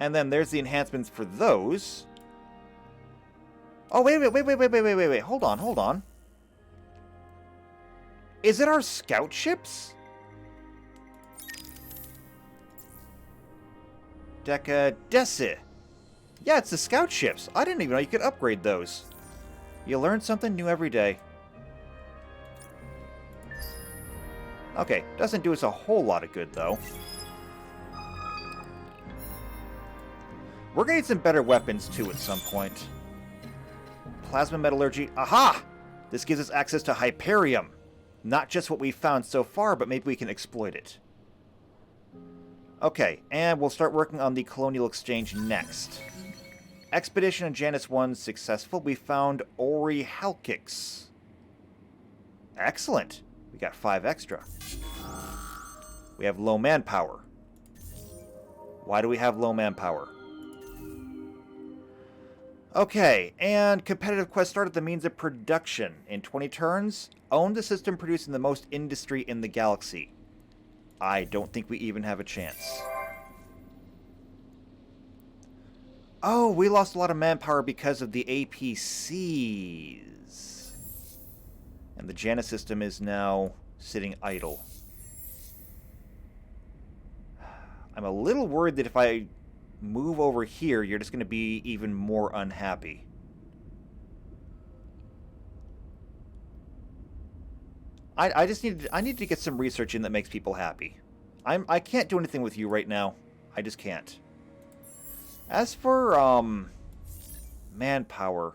And then there's the enhancements for those. Oh, wait. Hold on. Is it our scout ships? Desi. Yeah, it's the scout ships. I didn't even know you could upgrade those. You learn something new every day. Okay, doesn't do us a whole lot of good, though. We're gonna need some better weapons, too, at some point. Plasma metallurgy. Aha! This gives us access to Hyperium. Not just what we've found so far, but maybe we can exploit it. Okay, and we'll start working on the Colonial Exchange next. Expedition on Janus 1 successful. We found Ori Halkix. Excellent. We got 5 extra. We have low manpower. Why do we have low manpower? Okay, and competitive quest start at the means of production. In 20 turns, own the system producing the most industry in the galaxy. I don't think we even have a chance. Oh, we lost a lot of manpower because of the APCs. And the Janus system is now sitting idle. I'm a little worried that if I move over here, you're just going to be even more unhappy. I need to get some research in that makes people happy. I can't do anything with you right now. I just can't. As for manpower,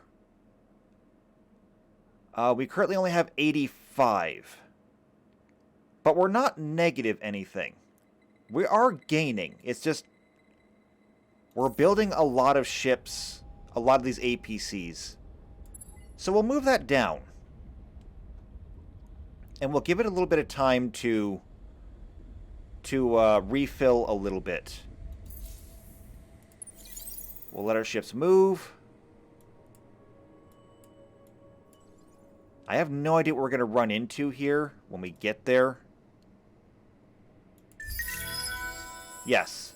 we currently only have 85. But we're not negative anything. We are gaining. It's just we're building a lot of ships, a lot of these APCs. So we'll move that down. And we'll give it a little bit of time to refill a little bit. We'll let our ships move. I have no idea what we're going to run into here when we get there. Yes.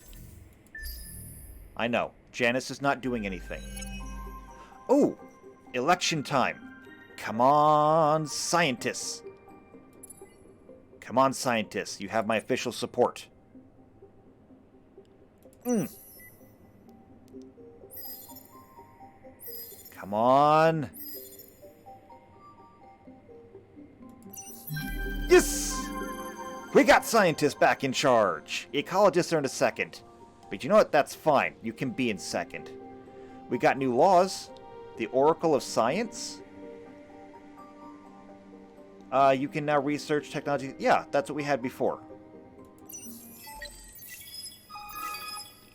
I know. Janice is not doing anything. Oh! Election time. Come on, scientists. Come on, scientists. You have my official support. Come on. Yes! We got scientists back in charge. Ecologists are in a second. But you know what? That's fine. You can be in second. We got new laws. The Oracle of Science. You can now research technology. Yeah, that's what we had before.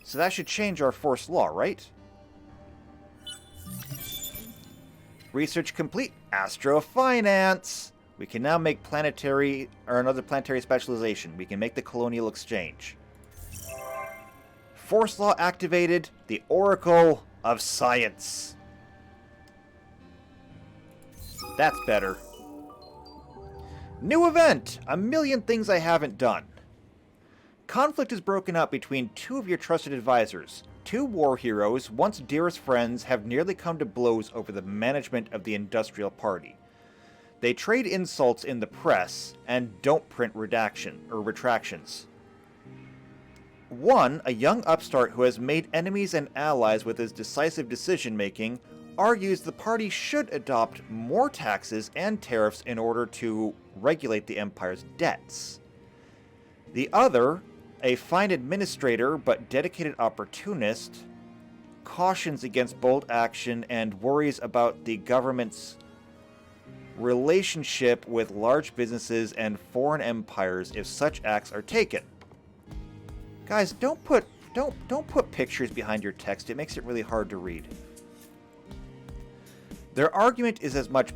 So that should change our forced law, right? Research complete. Astrofinance. We can now make planetary, or another planetary specialization. We can make the colonial exchange. Force law activated. The Oracle of Science. That's better. New event! A million things I haven't done. Conflict is broken up between two of your trusted advisors. Two war heroes, once dearest friends, have nearly come to blows over the management of the Industrial Party. They trade insults in the press and don't print retractions. One, a young upstart who has made enemies and allies with his decisive decision-making, argues the party should adopt more taxes and tariffs in order to regulate the Empire's debts. The other, a fine administrator but dedicated opportunist, cautions against bold action and worries about the government's relationship with large businesses and foreign empires if such acts are taken. Guys, don't put pictures behind your text. It makes it really hard to read. Their argument is as much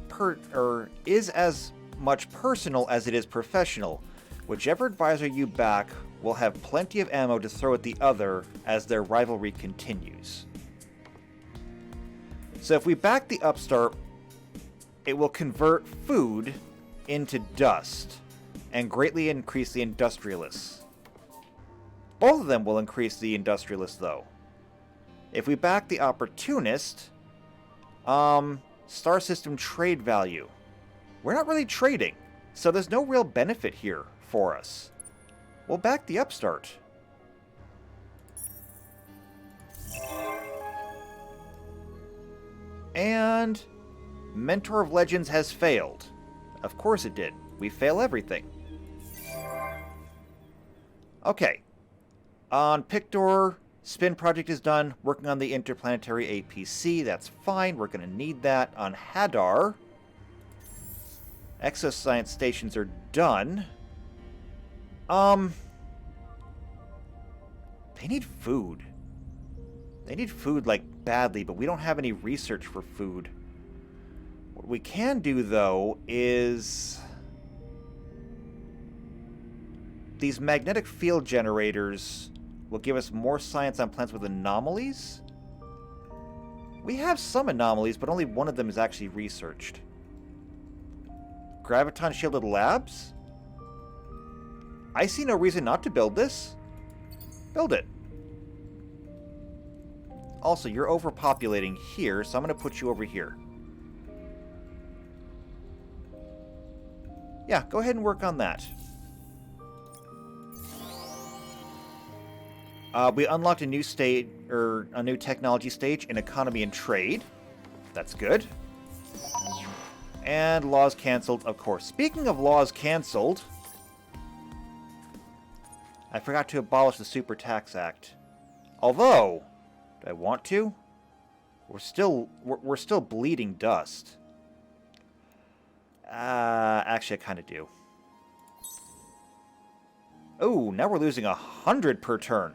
personal as it is professional. Whichever advisor you back will have plenty of ammo to throw at the other as their rivalry continues. So if we back the upstart, it will convert food into dust and greatly increase the industrialists. Both of them will increase the industrialists, though. If we back the opportunist, star system trade value. We're not really trading, so there's no real benefit here for us. We'll back the upstart. And Mentor of Legends has failed. Of course it did. We fail everything. Okay. On Pictor, Spin Project is done. Working on the Interplanetary APC. That's fine. We're going to need that. On Hadar, Exoscience stations are done. They need food. They need food, like, badly, but we don't have any research for food. What we can do, though, is these magnetic field generators will give us more science on planets with anomalies. We have some anomalies, but only one of them is actually researched. Graviton shielded labs? I see no reason not to build this. Build it. Also, you're overpopulating here, so I'm going to put you over here. Yeah, go ahead and work on that. We unlocked a new stage, or a new technology stage in economy and trade. That's good. And laws canceled, of course. Speaking of laws canceled, I forgot to abolish the Super Tax Act. Although, do I want to? We're still bleeding dust. Actually, I kind of do. Oh, now we're losing 100 per turn.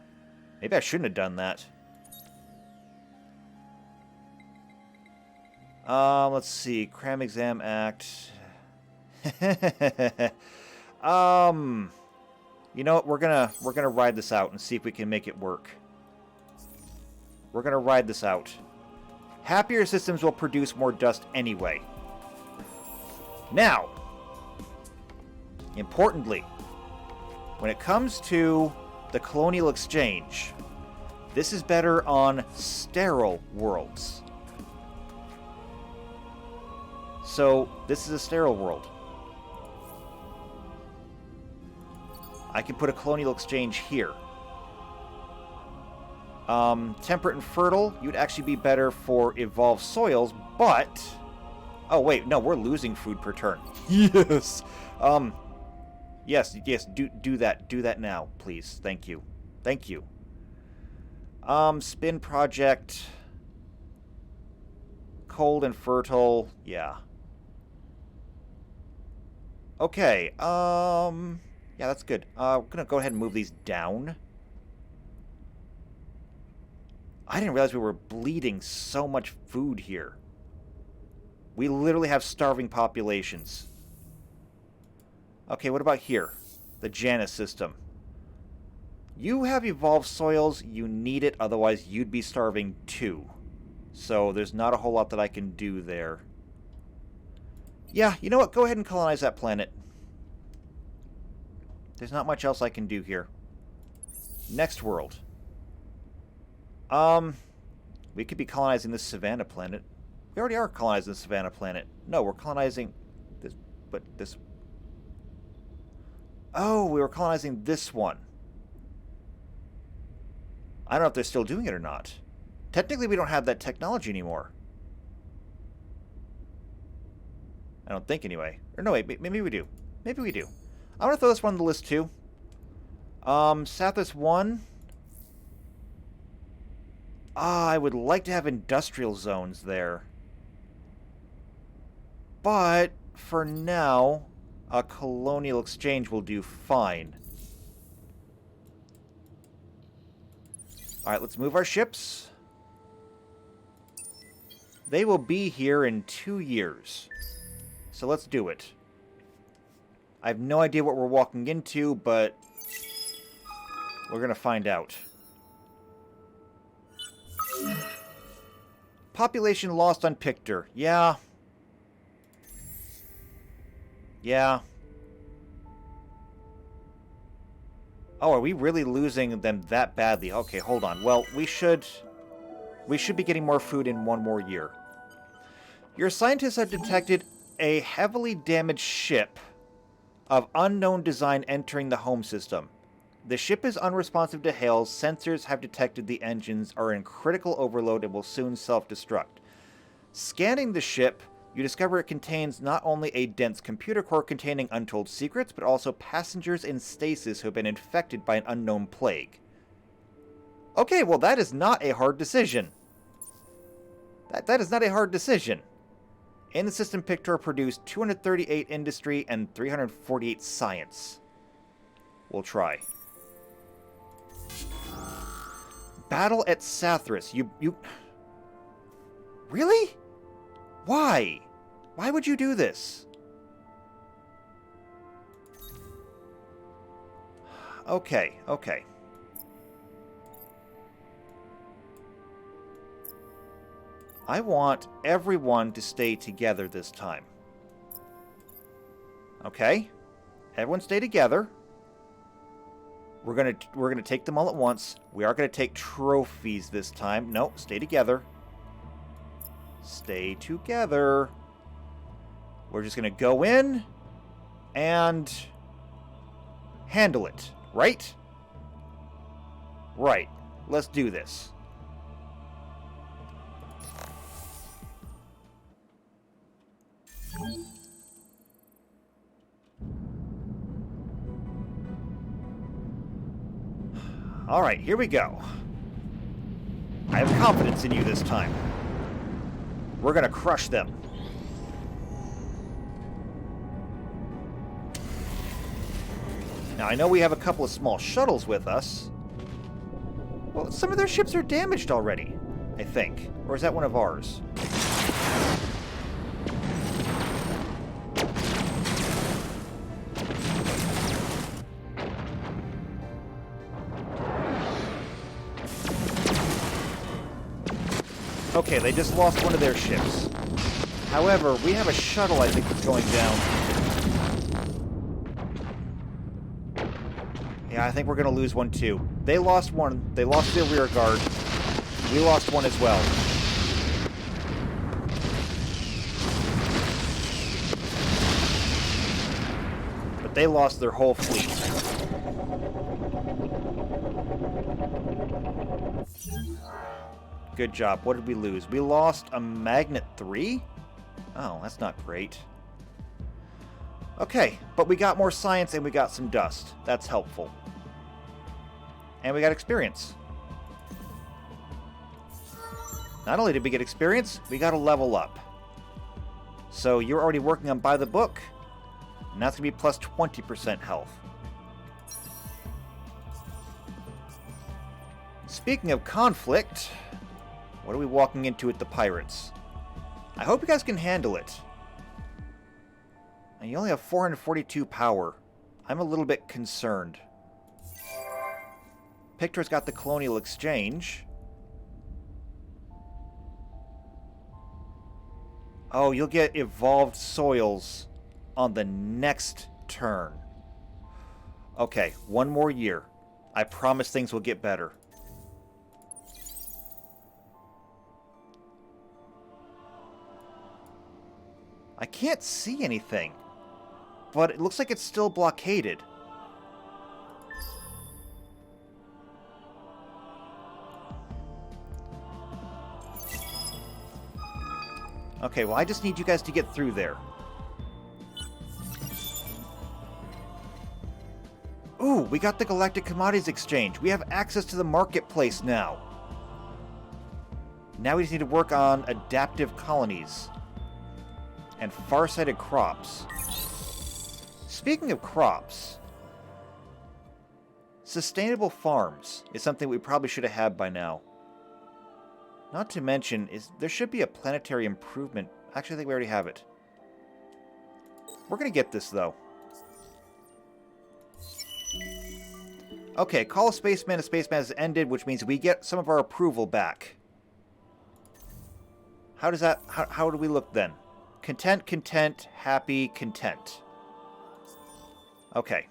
Maybe I shouldn't have done that. Let's see. Cram Exam Act. You know what? We're gonna ride this out and see if we can make it work. We're gonna ride this out. Happier systems will produce more dust anyway. Now, importantly, when it comes to the colonial exchange, this is better on sterile worlds. So, this is a sterile world. I can put a colonial exchange here. Temperate and fertile, you'd actually be better for evolved soils, but... Oh, wait, no, we're losing food per turn. Yes! Yes, do that. Do that now, please. Thank you. Thank you. Spin project. Cold and fertile, yeah. Okay, yeah, that's good. We're gonna go ahead and move these down. I didn't realize we were bleeding so much food here. We literally have starving populations. Okay, what about here? The Janus system. You have evolved soils, you need it, otherwise you'd be starving too. So there's not a whole lot that I can do there. Yeah, you know what? Go ahead and colonize that planet. There's not much else I can do here. Next world. We could be colonizing this Savannah planet. We already are colonizing the Savannah planet. No, we're colonizing this, but this... Oh, we were colonizing this one. I don't know if they're still doing it or not. Technically, we don't have that technology anymore. I don't think, anyway. Or no, wait, maybe we do. Maybe we do. I'm going to throw this one on the list, too. Sathras 1. I would like to have industrial zones there. But, for now, a colonial exchange will do fine. Alright, let's move our ships. They will be here in 2 years. So let's do it. I have no idea what we're walking into, but we're going to find out. Population lost on Pictor. Yeah. Yeah. Oh, are we really losing them that badly? Okay, hold on. Well, we should be getting more food in 1 more year. Your scientists have detected a heavily damaged ship of unknown design entering the home system. The ship is unresponsive to hails. Sensors have detected the engines are in critical overload and will soon self-destruct. Scanning the ship, you discover it contains not only a dense computer core containing untold secrets, but also passengers in stasis who have been infected by an unknown plague. Okay, well that is not a hard decision. That is not a hard decision. In the system, Pictor produced 238 industry and 348 science. We'll try. Battle at Sathras. You... Really? Why? Why would you do this? Okay, okay. I want everyone to stay together this time. Okay? Everyone stay together. We're gonna take them all at once. We are gonna take trophies this time. No, stay together. Stay together. We're just gonna go in and handle it, right? Right. Let's do this. Alright, here we go. I have confidence in you this time. We're gonna crush them. Now, I know we have a couple of small shuttles with us. Well, some of their ships are damaged already, I think. Or is that one of ours? Okay, they just lost one of their ships. However, we have a shuttle, I think, that's going down. Yeah, I think we're going to lose one, too. They lost one. They lost their rear guard. We lost one as well. But they lost their whole fleet. Good job. What did we lose? We lost a Magnet 3? Oh, that's not great. Okay, but we got more science and we got some dust. That's helpful. And we got experience. Not only did we get experience, we got to level up. So you're already working on by the book, and that's going to be plus 20% health. Speaking of conflict, what are we walking into with the pirates? I hope you guys can handle it. And you only have 442 power. I'm a little bit concerned. Pictor's got the colonial exchange. Oh, you'll get evolved soils on the next turn. Okay, one more year. I promise things will get better. I can't see anything, but it looks like it's still blockaded. Okay, well, I just need you guys to get through there. Ooh, we got the Galactic Commodities Exchange. We have access to the marketplace now. Now we just need to work on adaptive colonies and far-sighted crops. Speaking of crops, sustainable farms is something we probably should have had by now. Not to mention, there should be a planetary improvement. Actually, I think we already have it. We're going to get this, though. Okay, Call a Spaceman has ended, which means we get some of our approval back. How does that... How do we look then? Content, content, happy, content. Okay.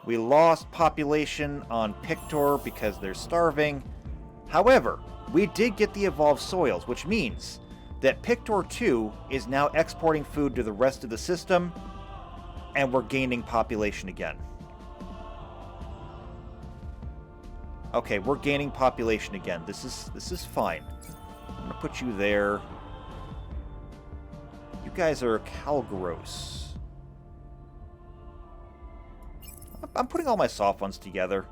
We lost population on Pictor because they're starving. However, we did get the evolved soils, which means that Pictor 2 is now exporting food to the rest of the system, and we're gaining population again. Okay, we're gaining population again. This is fine. I'm gonna put you there. You guys are Calgaros. I'm putting all my soft ones together.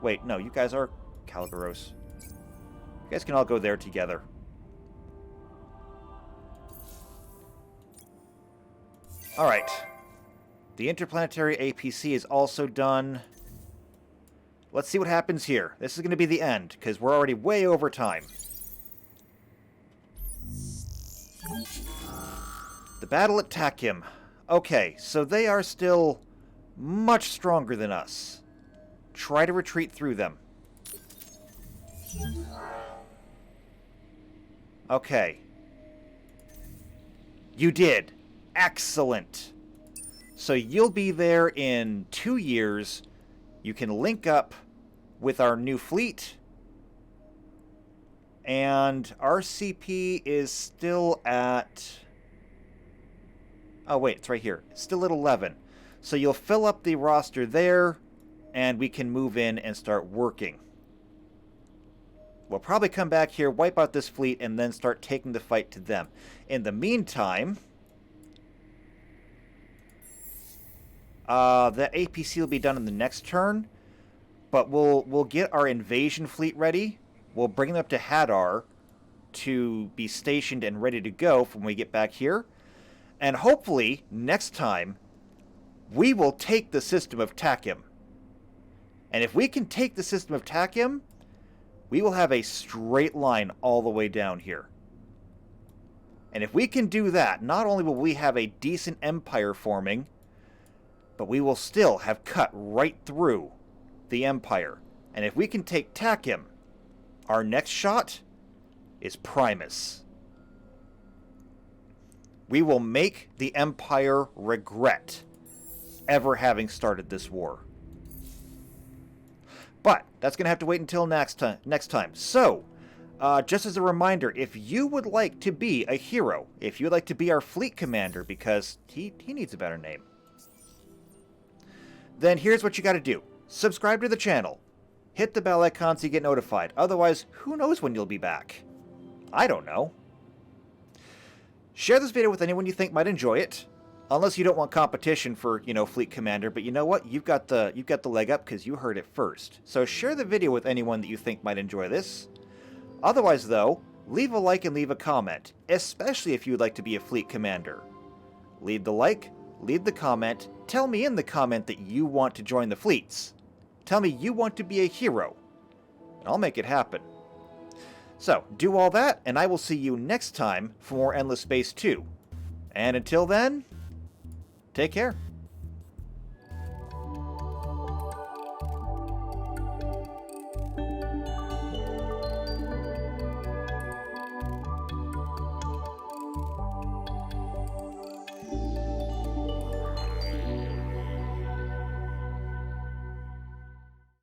Wait, no, you guys are Calgaros. You guys can all go there together. Alright. The interplanetary APC is also done. Let's see what happens here. This is going to be the end, because we're already way over time. The battle at Tachyon. Okay, so they are still much stronger than us. Try to retreat through them. Okay. You did. Excellent. So you'll be there in 2 years. You can link up with our new fleet. And our CP is still at... Oh, wait, it's right here. It's still at 11. So you'll fill up the roster there, and we can move in and start working. We'll probably come back here, wipe out this fleet, and then start taking the fight to them. In the meantime, the APC will be done in the next turn, but we'll get our invasion fleet ready. We'll bring them up to Hadar to be stationed and ready to go when we get back here. And hopefully, next time, we will take the system of Tachyon. And if we can take the system of Tachyon, we will have a straight line all the way down here. And if we can do that, not only will we have a decent empire forming, but we will still have cut right through the empire. And if we can take Tachyon, our next shot is Primus. We will make the Empire regret ever having started this war. But that's going to have to wait until next time. So, just as a reminder, if you would like to be a hero, if you would like to be our fleet commander, because he needs a better name, then here's what you got to do. Subscribe to the channel. Hit the bell icon so you get notified. Otherwise, who knows when you'll be back? I don't know. Share this video with anyone you think might enjoy it. Unless you don't want competition for, fleet commander, but you know what? You've got the leg up because you heard it first. So share the video with anyone that you think might enjoy this. Otherwise, though, leave a like and leave a comment, especially if you would like to be a fleet commander. Leave the like, leave the comment, tell me in the comment that you want to join the fleets. Tell me you want to be a hero, and I'll make it happen. So, do all that, and I will see you next time for more Endless Space 2. And until then, take care.